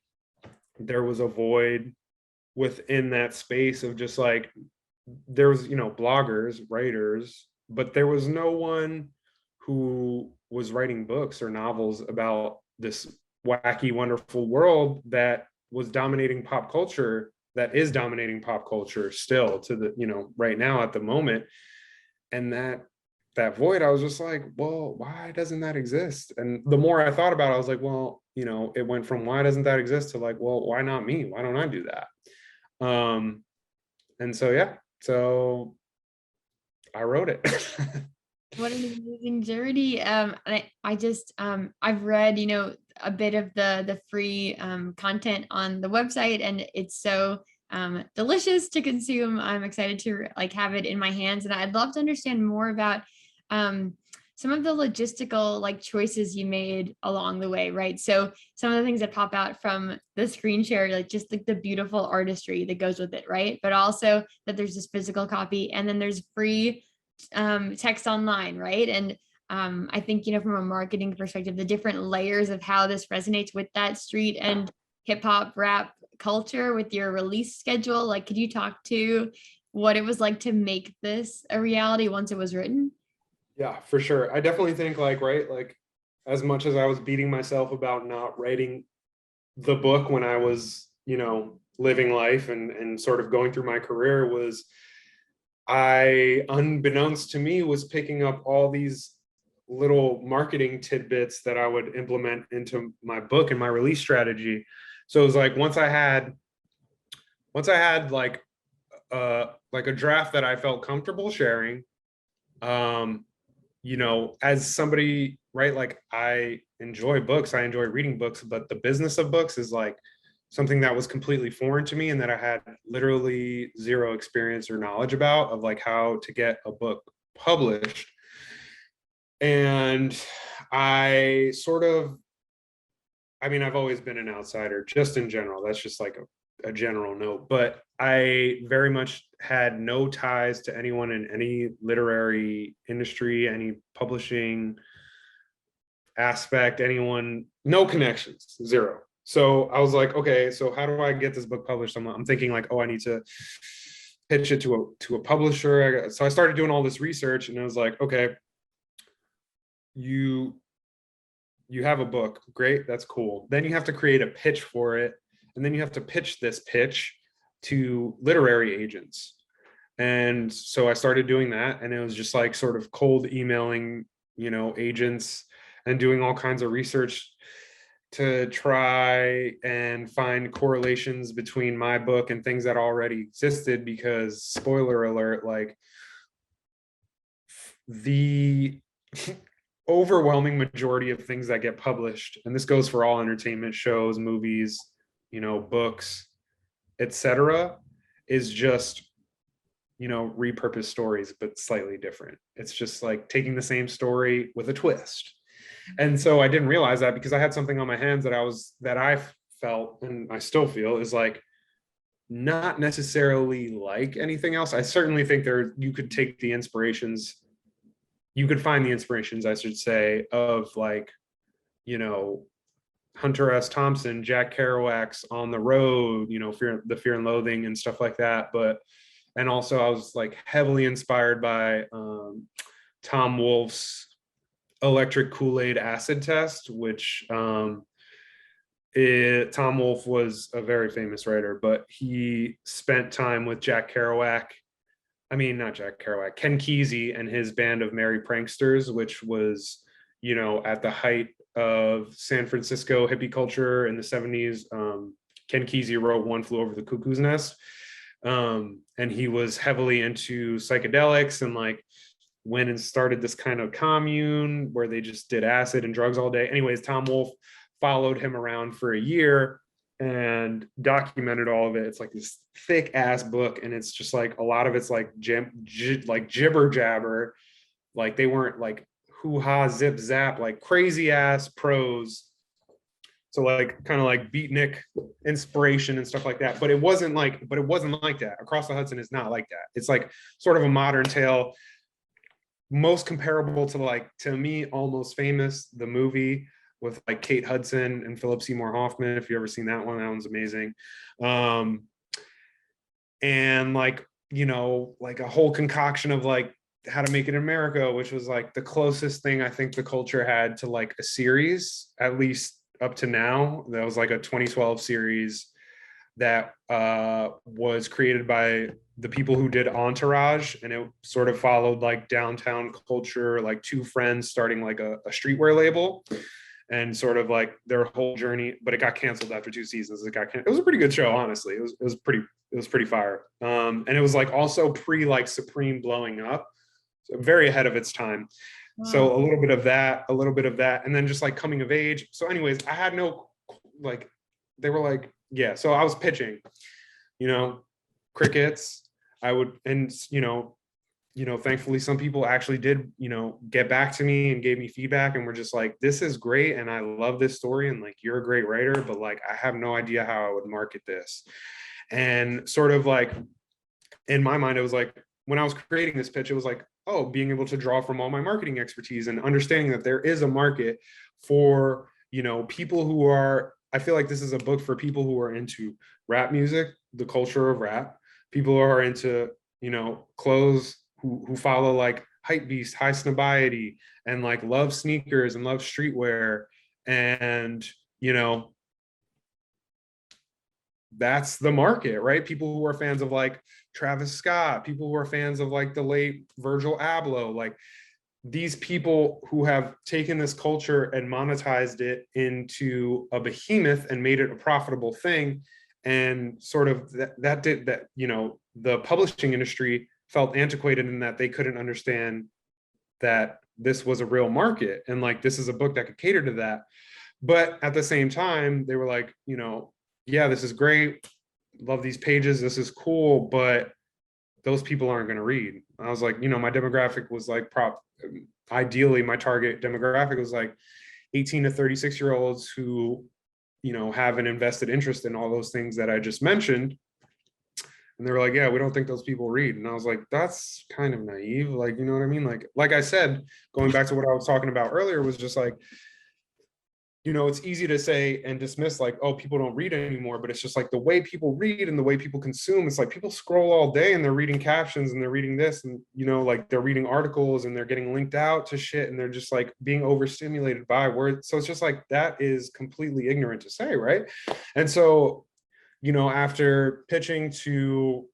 Speaker 2: there was a void within that space of just like, there was, bloggers, writers, but there was no one who was writing books or novels about this wacky, wonderful world that was dominating pop culture, that is dominating pop culture still to the, right now at the moment. And that void, I was just like, well, why doesn't that exist? And the more I thought about it, I was like, well, it went from why doesn't that exist to like, well, why not me? Why don't I do that? And so, yeah, so I wrote it.
Speaker 1: What an amazing journey. I just I've read, a bit of the free content on the website, and it's so delicious to consume. I'm excited to like have it in my hands, and I'd love to understand more about some of the logistical like choices you made along the way, right? So some of the things that pop out from the screen share, like just like the beautiful artistry that goes with it, right? But also that there's this physical copy, and then there's free text online, right? And I think, from a marketing perspective, the different layers of how this resonates with that street and hip hop rap culture with your release schedule. Like, could you talk to what it was like to make this a reality once it was written?
Speaker 2: Yeah, for sure. I definitely think right, like as much as I was beating myself about not writing the book when I was, living life and sort of going through my career, was I, unbeknownst to me, was picking up all these little marketing tidbits that I would implement into my book and my release strategy. So it was like once I had like a draft that I felt comfortable sharing, as somebody, right, like I enjoy books, I enjoy reading books, but the business of books is like something that was completely foreign to me and that I had literally zero experience or knowledge about, of like how to get a book published. And I sort of, I've always been an outsider just in general. That's just like a general note, but I very much had no ties to anyone in any literary industry, any publishing aspect, anyone, no connections, zero. So I was like, okay, so how do I get this book published? I'm thinking like, oh, I need to pitch it to a publisher. So I started doing all this research, and I was like, okay, you have a book, great, that's cool. Then you have to create a pitch for it, and then you have to pitch this pitch to literary agents. And so I started doing that, and it was just like sort of cold emailing, agents, and doing all kinds of research to try and find correlations between my book and things that already existed, because spoiler alert, like the overwhelming majority of things that get published, and this goes for all entertainment shows, movies, books, etc., is just repurposed stories, but slightly different. It's just like taking the same story with a twist. And so I didn't realize that, because I had something on my hands that I felt, and I still feel, is like not necessarily like anything else. I certainly think you could take the inspirations, you could find the inspirations, I should say, of like, Hunter S. Thompson, Jack Kerouac's On the Road, the Fear and Loathing and stuff like that. And also I was like heavily inspired by Tom Wolfe's Electric Kool-Aid Acid Test, which Tom Wolfe was a very famous writer, but he spent time with Ken Kesey and his band of Merry Pranksters, which was, at the height of San Francisco hippie culture in the 70s. Ken Kesey wrote One Flew Over the Cuckoo's Nest. And he was heavily into psychedelics, and like went and started this kind of commune where they just did acid and drugs all day. Anyways, Tom Wolfe followed him around for a year and documented all of it. It's like this thick ass book, and it's just like a lot of it's like like jibber jabber, like they weren't like hoo-ha zip zap, like crazy ass prose. So like kind of like beatnik inspiration and stuff like that. But it wasn't like that. Across the Hudson is not like that. It's like sort of a modern tale, most comparable to, like, to me, Almost Famous, the movie with like Kate Hudson and Philip Seymour Hoffman. If you've ever seen that one's amazing. And like, like a whole concoction of like How to Make It in America, which was like the closest thing I think the culture had to like a series, at least up to now. That was like a 2012 series that was created by the people who did Entourage, and it sort of followed like downtown culture, like two friends starting like a streetwear label, and sort of like their whole journey. But it got canceled after 2 seasons. It was a pretty good show, honestly. It was pretty fire. And it was like also pre like Supreme blowing up, so very ahead of its time.
Speaker 1: Wow.
Speaker 2: So a little bit of that, and then just like coming of age. So anyways, I had no, like, they were like, yeah. So I was pitching, crickets. I would, and thankfully some people actually did, get back to me and gave me feedback and were just like, this is great. And I love this story. And like, you're a great writer, but like, I have no idea how I would market this. And sort of like, in my mind, it was like, when I was creating this pitch, it was like, oh, being able to draw from all my marketing expertise and understanding that there is a market for, people who are, I feel like this is a book for people who are into rap music, the culture of rap, people who are into, clothes, who follow like hype beast, high snobiety, and like love sneakers and love streetwear. And, that's the market, right? People who are fans of like Travis Scott, people who are fans of like the late Virgil Abloh, like these people who have taken this culture and monetized it into a behemoth and made it a profitable thing. And sort of the publishing industry felt antiquated in that they couldn't understand that this was a real market and like this is a book that could cater to that. But at the same time, they were like, yeah, this is great. Love these pages. This is cool, but those people aren't going to read. I was like, my demographic was like ideally my target demographic was like 18 to 36-year-olds who, have an invested interest in all those things that I just mentioned. And they were like, yeah, we don't think those people read. And I was like, that's kind of naive. Like, you know what I mean? Like I said, going back to what I was talking about earlier was just like, it's easy to say and dismiss like, oh, people don't read anymore, but it's just like the way people read and the way people consume. It's like people scroll all day and they're reading captions and they're reading this and, like they're reading articles and they're getting linked out to shit and they're just like being overstimulated by words. So it's just like, that is completely ignorant to say, right? And so, after pitching to,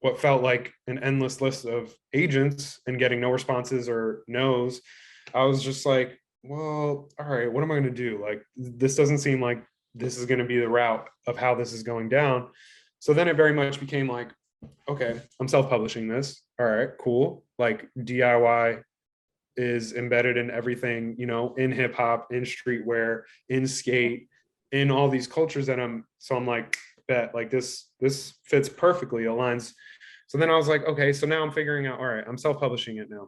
Speaker 2: what felt like an endless list of agents and getting no responses or no's, I was just like, well, all right, what am I going to do? Like, this doesn't seem like this is going to be the route of how this is going down. So then it very much became like, okay, I'm self-publishing this. All right, cool. Like DIY is embedded in everything, in hip hop, in streetwear, in skate, in all these cultures that I'm like, bet like this fits perfectly, aligns. So then I was like, okay, so now I'm figuring out, all right, I'm self-publishing it now.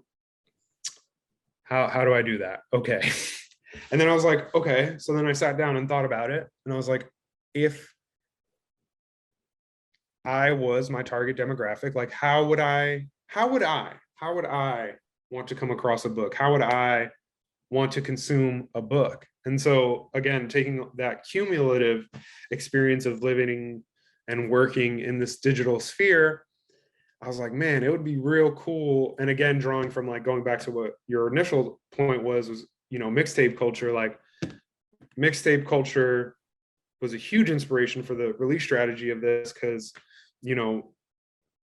Speaker 2: How do I do that? Okay. And then I was like, okay. So then I sat down and thought about it. And I was like, if I was my target demographic, like how would I want to come across a book? How would I want to consume a book? And so again, taking that cumulative experience of living and working in this digital sphere, I was like, man, it would be real cool. And again, drawing from like going back to what your initial point was, mixtape culture. Like mixtape culture was a huge inspiration for the release strategy of this. Cause, up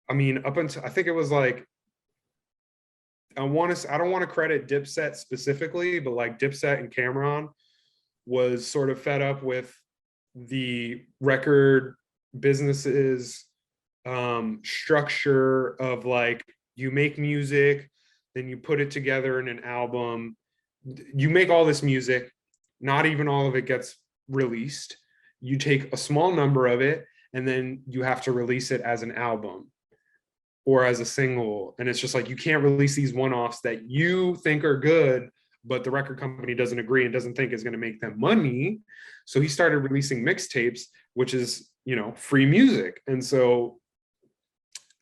Speaker 2: until, I think it was like, I don't want to credit Dipset specifically, but like Dipset and Cameron was sort of fed up with the record businesses structure of like, you make music, then you put it together in an album, you make all this music, not even all of it gets released, you take a small number of it and then you have to release it as an album or as a single, and it's just like, you can't release these one-offs that you think are good but the record company doesn't agree and doesn't think is going to make them money. So he started releasing mixtapes, which is, free music. And so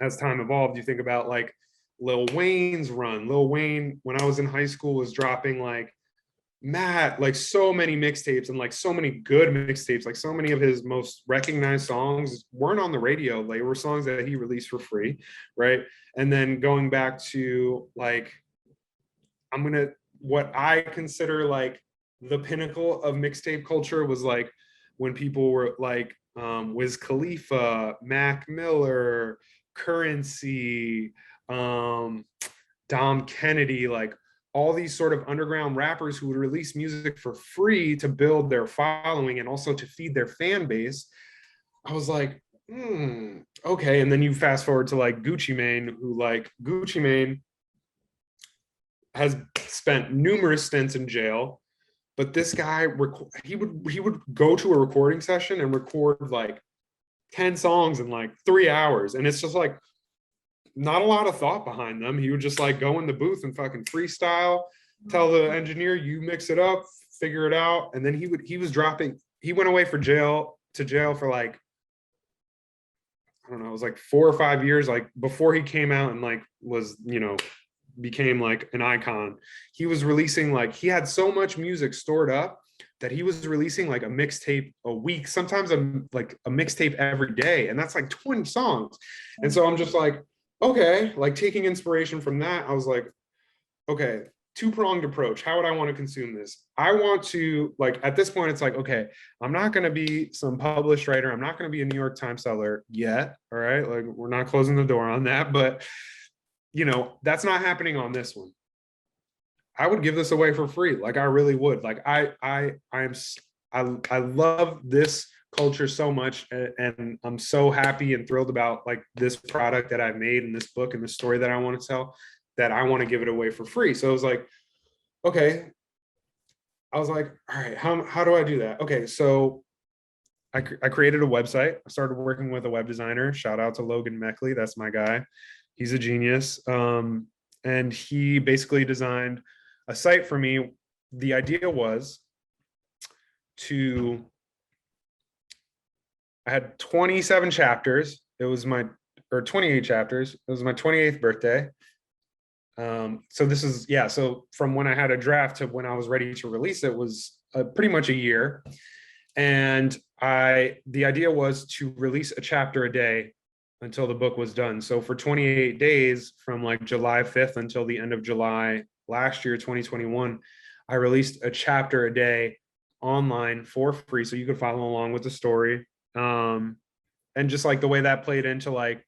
Speaker 2: as time evolved, you think about like Lil Wayne's run. Lil Wayne, when I was in high school, was dropping like like so many mixtapes and like so many good mixtapes. Like so many of his most recognized songs weren't on the radio. They were songs that he released for free, right? And then going back to like, what I consider like the pinnacle of mixtape culture was like when people were like Wiz Khalifa, Mac Miller, Currency, Dom Kennedy, like all these sort of underground rappers who would release music for free to build their following and also to feed their fan base. I was like, okay. And then you fast forward to like Gucci Mane, who like Gucci Mane has spent numerous stints in jail, but this guy, he would go to a recording session and record like 10 songs in like 3 hours. And it's just like, not a lot of thought behind them. He would just like go in the booth and fucking freestyle, tell the engineer, you mix it up, figure it out. And then he went away to jail for like, I don't know, it was like 4 or 5 years, like before he came out and like was, became like an icon. He was releasing like, he had so much music stored up that he was releasing like a mixtape a week, sometimes a mixtape every day. And that's like 20 songs. And so I'm just like, okay, like taking inspiration from that, I was like, okay, two-pronged approach. How would I want to consume this? I want to, like, at this point, it's like, okay, I'm not going to be some published writer. I'm not going to be a New York Times seller yet. All right. Like, we're not closing the door on that, but that's not happening on this one. I would give this away for free. Like, I really would. Like, I love this culture so much, and I'm so happy and thrilled about like this product that I've made and this book and the story that I want to tell, that I want to give it away for free. So it was like, okay, I was like, all right, how do I do that? Okay, so I created a website. I started working with a web designer. Shout out to Logan Meckley. That's my guy. He's a genius. And he basically designed a site for me. The idea was I had 27 chapters. It was or 28 chapters. It was my 28th birthday. So this is, so from when I had a draft to when I was ready to release it was pretty much a year. And the idea was to release a chapter a day until the book was done. So for 28 days, from like July 5th until the end of July last year, 2021, I released a chapter a day online for free. So you could follow along with the story. And just like the way that played into like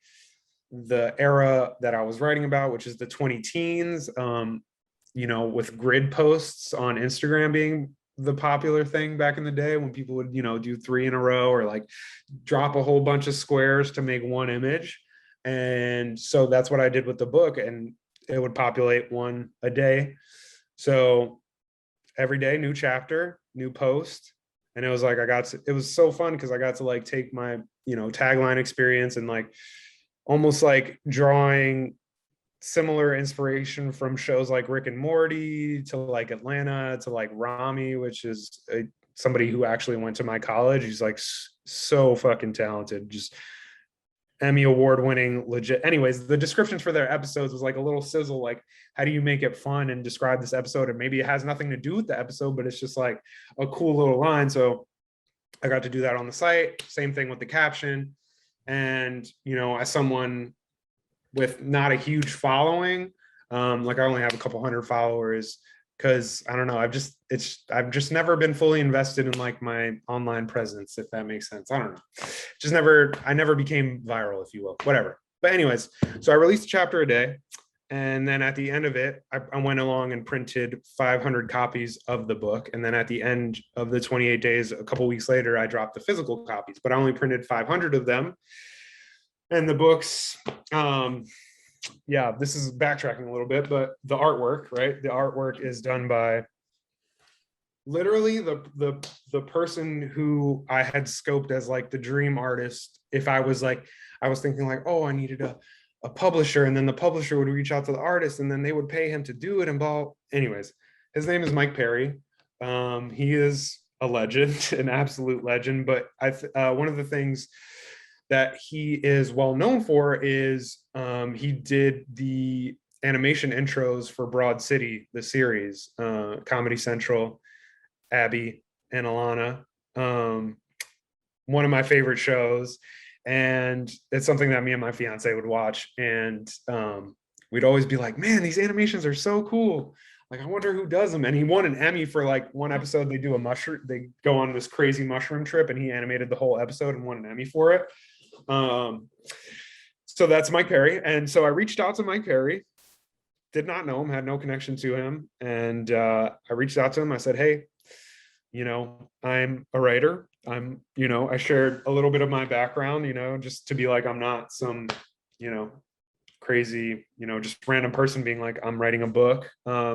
Speaker 2: the era that I was writing about, which is the 20 teens, with grid posts on Instagram being the popular thing back in the day, when people would, do 3 in a row or like drop a whole bunch of squares to make one image. And so that's what I did with the book, and it would populate one a day. So every day, new chapter, new post. And it was like, it was so fun because I got to like take my, tagline experience and like almost like drawing similar inspiration from shows like Rick and Morty to like Atlanta to like Rami, which is somebody who actually went to my college. He's like so fucking talented, just Emmy award winning, legit. Anyways, the descriptions for their episodes was like a little sizzle, like how do you make it fun and describe this episode? And maybe it has nothing to do with the episode, but it's just like a cool little line. So I got to do that on the site. Same thing with the caption. And, as someone with not a huge following, like I only have a couple hundred followers, because I don't know, I've just never been fully invested in like my online presence, if that makes sense. I don't know. I never became viral, if you will, whatever. But anyways, so I released a chapter a day. And then at the end of it, I went along and printed 500 copies of the book. And then at the end of the 28 days, a couple weeks later, I dropped the physical copies, but I only printed 500 of them. And the books, this is backtracking a little bit, but the artwork, right? The artwork is done by literally the person who I had scoped as like the dream artist. If I was thinking like, oh, I needed a publisher, and then the publisher would reach out to the artist and then they would pay him to do it and blah. Anyways, his name is Mike Perry. He is a legend, an absolute legend. But one of the things that he is well known for is he did the animation intros for Broad City, the series, Comedy Central, Abby and Alana, one of my favorite shows. And it's something that me and my fiance would watch. And we'd always be like, man, these animations are so cool. like, I wonder who does them. And he won an Emmy for like one episode. They do a mushroom, they go on this crazy mushroom trip, and he animated the whole episode and won an Emmy for it. So that's Mike Perry. And so I reached out to Mike Perry, did not know him, had no connection to him. And I reached out to him. I said, hey, I'm a writer. I shared a little bit of my background, just to be like, I'm not some, crazy, just random person being like, I'm writing a book.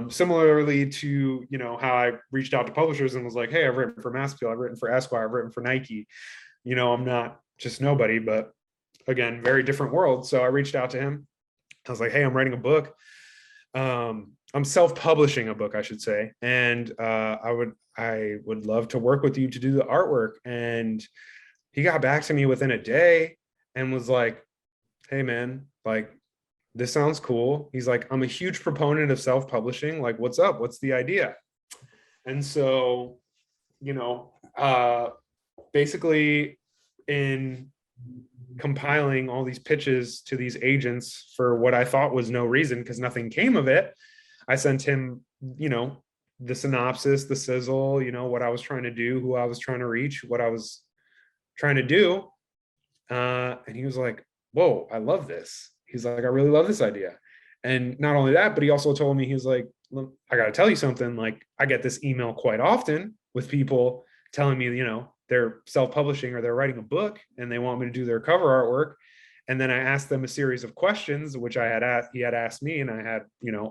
Speaker 2: Similarly to, how I reached out to publishers and was like, hey, I've written for Mass Appeal, I've written for Esquire, I've written for Nike. I'm not just nobody, but again, very different world. So I reached out to him. I was like, hey, I'm writing a book. I'm self-publishing a book, I should say. And I would love to work with you to do the artwork. And he got back to me within a day and was like, hey man, like, this sounds cool. He's like, I'm a huge proponent of self-publishing. Like, what's up? What's the idea? And so, basically in compiling all these pitches to these agents for what I thought was no reason, because nothing came of it, I sent him, the synopsis, the sizzle, what I was trying to do, who I was trying to reach, what I was trying to do. And he was like, whoa, I love this. He's like, I really love this idea. And not only that, but he also told me, he was like, look, I got to tell you something. Like, I get this email quite often with people telling me, they're self-publishing or they're writing a book and they want me to do their cover artwork. And then I asked them a series of questions, which he had asked me, and I had,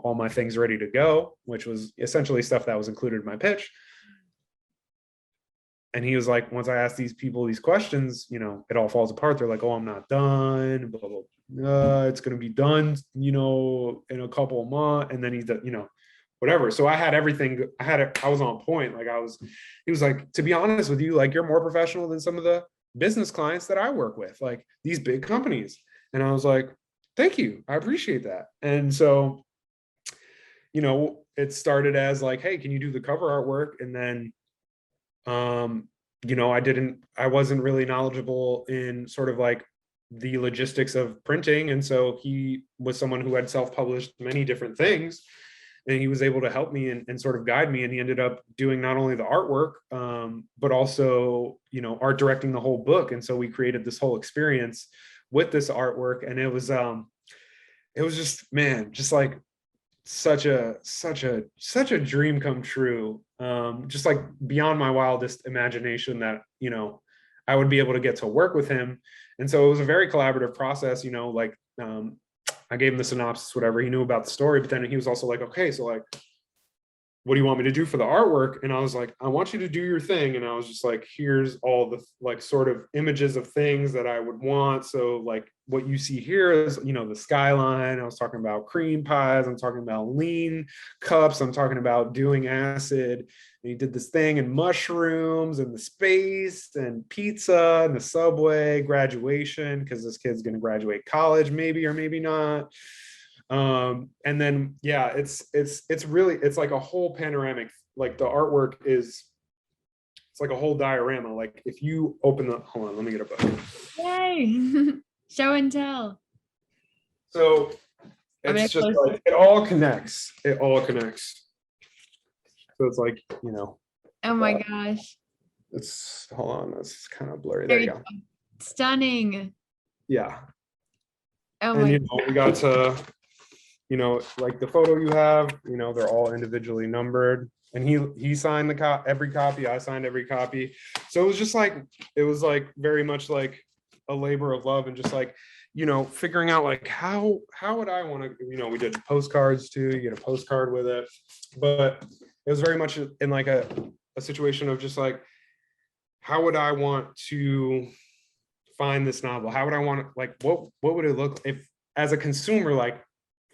Speaker 2: all my things ready to go, which was essentially stuff that was included in my pitch. And he was like, once I ask these people these questions, it all falls apart. They're like, oh, I'm not done, blah, blah, blah. It's going to be done, in a couple of months. And then he's, whatever. So I had everything. I was on point. Like he was like, to be honest with you, like, you're more professional than some of the business clients that I work with, like these big companies. And I was like, thank you. I appreciate that. And so, it started as like, hey, can you do the cover artwork? And then, I wasn't really knowledgeable in sort of like the logistics of printing. And so he was someone who had self-published many different things, and he was able to help me and sort of guide me. And he ended up doing not only the artwork, but also, art directing the whole book. And so we created this whole experience with this artwork. And it was just, man, just like such a dream come true. Just like beyond my wildest imagination that, I would be able to get to work with him. And so it was a very collaborative process, I gave him the synopsis, whatever. He knew about the story, but then he was also like, okay, so like, what do you want me to do for the artwork? And I was like, I want you to do your thing. And I was just like, here's all the like sort of images of things that I would want. So like what you see here is, the skyline. I was talking about cream pies. I'm talking about lean cups. I'm talking about dewing acid. And he did this thing and mushrooms and the space and pizza and the subway, graduation, because this kid's going to graduate college, maybe or maybe not. And then, yeah, it's like a whole panoramic, like the artwork it's like a whole diorama. Like if you open hold on, let me get a book.
Speaker 1: Yay. Show and tell.
Speaker 2: So it's just like, it all connects. So it's like,
Speaker 1: oh my gosh.
Speaker 2: It's, hold on, that's kind of blurry. There you go.
Speaker 1: Stunning.
Speaker 2: Yeah.
Speaker 1: Oh my.
Speaker 2: And, we got to, like the photo you have, they're all individually numbered, and he signed every copy. I signed every copy. So it was just like, it was like very much like a labor of love, and just like, figuring out like how would I want to, we did postcards too. You get a postcard with it, but it was very much in like a situation of just like, how would I want to find this novel? How would I want to, like, what would it look if as a consumer, like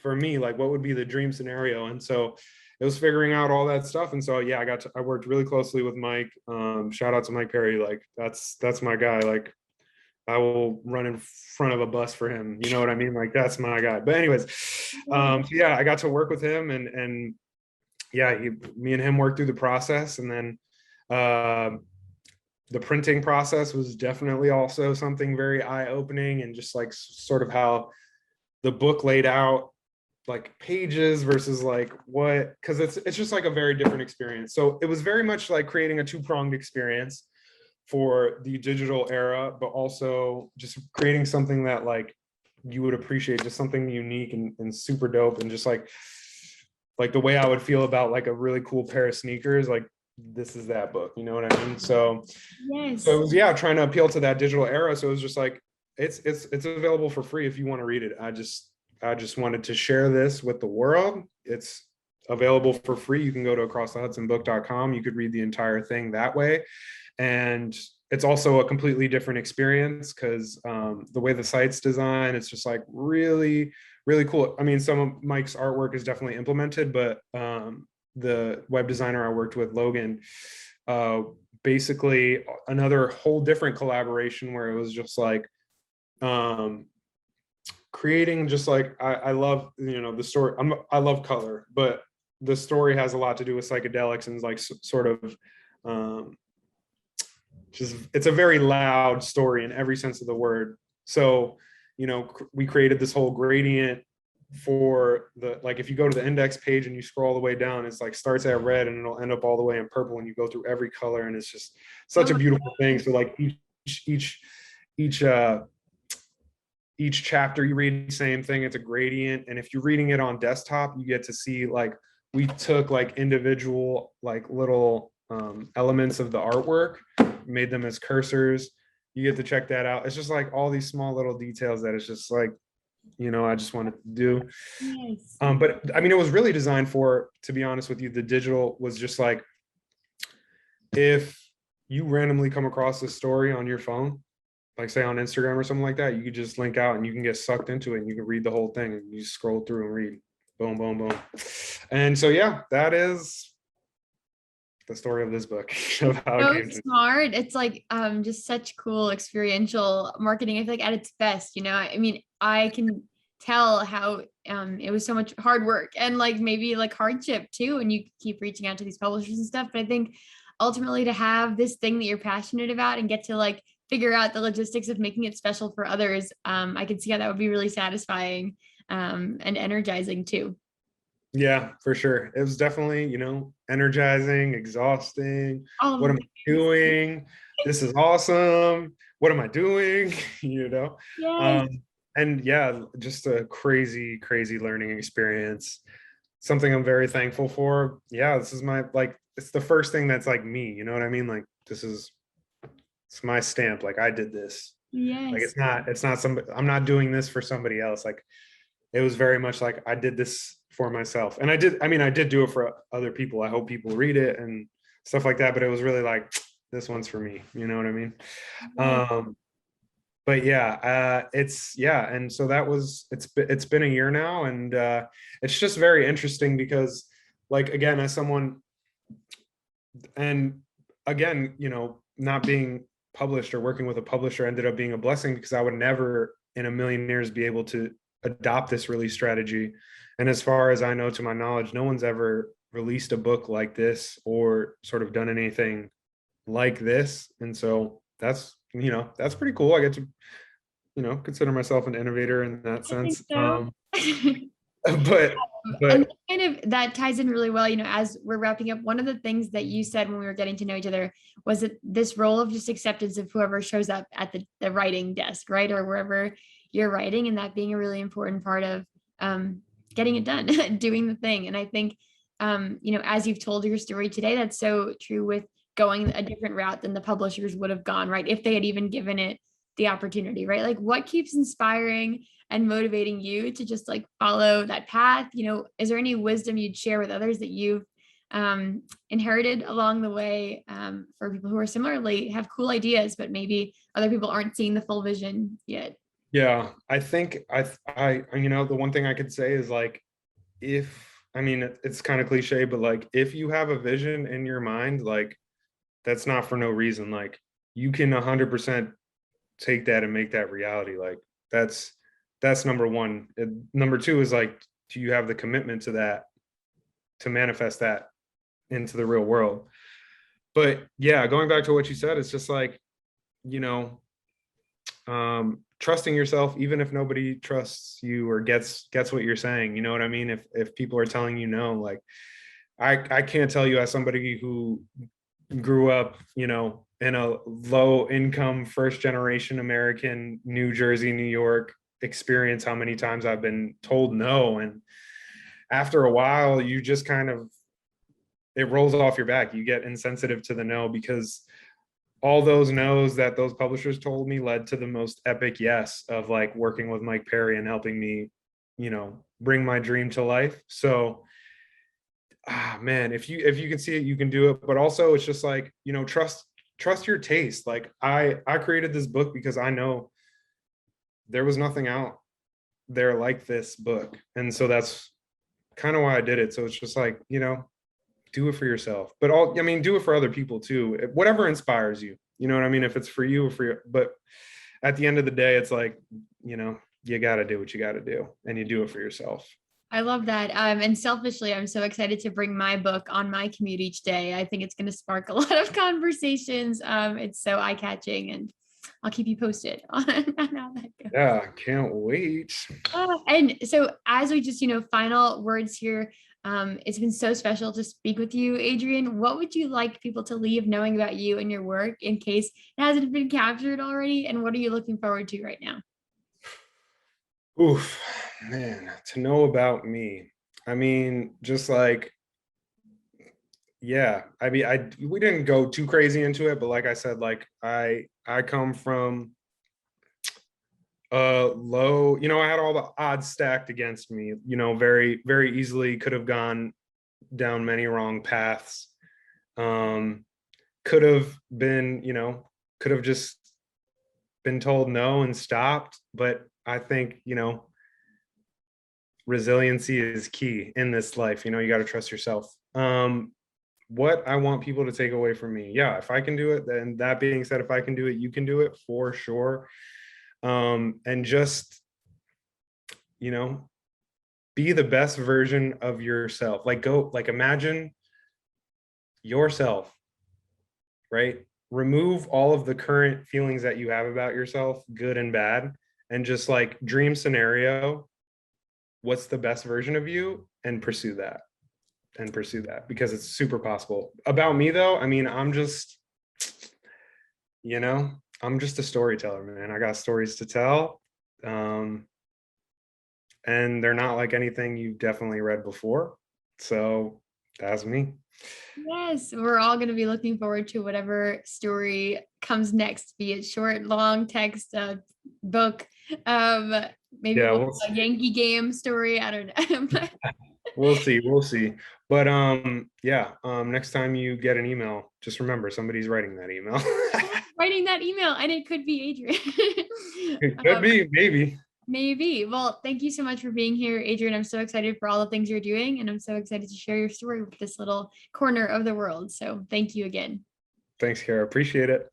Speaker 2: for me, like what would be the dream scenario? And so it was figuring out all that stuff. And so, yeah, I worked really closely with Mike. Shout out to Mike Perry. Like that's my guy. Like I will run in front of a bus for him. You know what I mean? Like that's my guy. But anyways, so yeah, I got to work with him, and yeah, me and him worked through the process. And then the printing process was definitely also something very eye-opening, and just like sort of how the book laid out like pages versus like what, because it's just like a very different experience. So it was very much like creating a two-pronged experience for the digital era, but also just creating something that like you would appreciate, just something unique and super dope, and just like the way I would feel about like a really cool pair of sneakers, like this is that book, you know what I mean? So
Speaker 1: Yes.
Speaker 2: it was, yeah, trying to appeal to that digital era. So it was just like it's available for free if you want to read it. I just wanted to share this with the world. It's available for free. You can go to acrossthehudsonbook.com. You could read the entire thing that way. And it's also a completely different experience because the way the site's designed, it's just like really, really cool. I mean, some of Mike's artwork is definitely implemented, but the web designer I worked with, Logan, basically another whole different collaboration where it was just like creating just like I love, you know, the story. I love color, but the story has a lot to do with psychedelics and like sort of just it's a very loud story in every sense of the word. So, you know, we created this whole gradient for the, like if you go to the index page and you scroll all the way down, it's like starts at red and it'll end up all the way in purple and you go through every color, and it's just such a beautiful thing. So like each each chapter you read, same thing, it's a gradient. And if you're reading it on desktop, you get to see like we took like individual like little elements of the artwork, made them as cursors. You get to check that out. It's just like all these small little details that it's just like, you know, I just wanted to do.
Speaker 1: Yes.
Speaker 2: But I mean, it was really designed for, to be honest with you, the digital was just like, if you randomly come across this story on your phone, like say on Instagram or something like that, you could just link out and you can get sucked into it and you can read the whole thing and you scroll through and read, boom, boom, boom. And so, yeah, that is the story of this book. Of how
Speaker 1: So
Speaker 2: it came to.
Speaker 1: smart. It's like just such cool experiential marketing. I feel like at its best, you know. I mean, I can tell how it was so much hard work and like maybe like hardship too, and you keep reaching out to these publishers and stuff. But I think ultimately to have this thing that you're passionate about and get to like figure out the logistics of making it special for others, I can see how that would be really satisfying and energizing too.
Speaker 2: Yeah, for sure. It was definitely, you know, energizing, exhausting.
Speaker 1: All
Speaker 2: What
Speaker 1: of
Speaker 2: am
Speaker 1: the
Speaker 2: I doing? This is awesome. What am I doing? You know?
Speaker 1: yes.
Speaker 2: Um, and yeah, just a crazy, crazy learning experience. Something I'm very thankful for. Yeah, this is my like it's the first thing that's like me, you know what I mean? Like this is it's my stamp. Like I did this. Like
Speaker 1: Yes.
Speaker 2: it's not somebody, I'm not doing this for somebody else. Like it was very much like I did this for myself. And I mean, I did do it for other people. I hope people read it and stuff like that. But it was really like, this one's for me. You know what I mean?
Speaker 1: Yes.
Speaker 2: But yeah, it's, yeah. And so that was, it's been a year now. And it's just very interesting because like, again, as someone, and again, you know, not being published or working with a publisher ended up being a blessing because I would never in a million years be able to adopt this release strategy. And as far as I know, to my knowledge, no one's ever released a book like this or sort of done anything like this. And so that's, you know, that's pretty cool. I get to, you know, consider myself an innovator in that
Speaker 1: I think
Speaker 2: sense.
Speaker 1: so.
Speaker 2: But
Speaker 1: And kind of that ties in really well, you know, as we're wrapping up, one of the things that you said when we were getting to know each other was that this role of just acceptance of whoever shows up at the writing desk, right? Or wherever you're writing, and that being a really important part of getting it done, doing the thing. And I think, you know, as you've told your story today, that's so true with going a different route than the publishers would have gone, right? If they had even given it the opportunity, right? Like what keeps inspiring and motivating you to just like follow that path? You know, is there any wisdom you'd share with others that you've inherited along the way for people who are similarly have cool ideas, but maybe other people aren't seeing the full vision yet?
Speaker 2: yeah, I think you know, the one thing I could say is like, if, I mean, it's kind of cliche, but like, if you have a vision in your mind, like, that's not for no reason. Like, you can 100% take that and make that reality. Like, that's number one. Number two is like, do you have the commitment to that, to manifest that into the real world? But yeah, going back to what you said, it's just like, you know, trusting yourself, even if nobody trusts you or gets what you're saying. You know what I mean? If people are telling you no, like I can't tell you, as somebody who grew up, you know, in a low income first generation American New Jersey, New York experience, how many times I've been told no. And after a while, you just kind of, it rolls off your back. You get insensitive to the no, because all those no's that those publishers told me led to the most epic yes of like working with Mike Perry and helping me, you know, bring my dream to life. So man, if you can see it, you can do it. But also it's just like, you know, trust your taste. Like I created this book because I know there was nothing out there like this book. And so that's kind of why I did it. So it's just like, you know, do it for yourself, but I mean, do it for other people too. Whatever inspires you, you know what I mean? If it's for you or for you, but at the end of the day, it's like, you know, you got to do what you got to do, and you do it for yourself.
Speaker 1: I love that. And selfishly, I'm so excited to bring my book on my commute each day. I think it's going to spark a lot of conversations. It's so eye-catching, and I'll keep you posted on how that goes.
Speaker 2: Yeah, can't wait.
Speaker 1: And so as we just, final words here, it's been so special to speak with you, Adrian. What would you like people to leave knowing about you and your work in case it hasn't been captured already? And what are you looking forward to right now?
Speaker 2: Oof, man, to know about me. I mean, just like, yeah, I mean, we didn't go too crazy into it, but like I said, like I come from low, you know, I had all the odds stacked against me, you know, very, very easily could have gone down many wrong paths. Could have been, you know, could have just been told no and stopped. But I think, you know, resiliency is key in this life. You know, you got to trust yourself. What I want people to take away from me, yeah, if I can do it, then that being said, if I can do it, you can do it for sure. And just, you know, be the best version of yourself. Like imagine yourself, right? Remove all of the current feelings that you have about yourself, good and bad, and just like dream scenario, what's the best version of you, and pursue that because it's super possible. About me though, I mean, I'm just, you know, I'm just a storyteller, man. I got stories to tell. And they're not like anything you've definitely read before. So that's me.
Speaker 1: Yes, we're all going to be looking forward to whatever story comes next, be it short, long, text, book, maybe
Speaker 2: Yeah,
Speaker 1: a Yankee game story. I don't know.
Speaker 2: We'll see. But yeah, next time you get an email, just remember somebody's writing that email.
Speaker 1: Writing that email, and it could be Adrian.
Speaker 2: It could be, maybe.
Speaker 1: Maybe. Well, thank you so much for being here, Adrian. I'm so excited for all the things you're doing, and I'm so excited to share your story with this little corner of the world. So thank you again.
Speaker 2: Thanks, Kara. Appreciate it.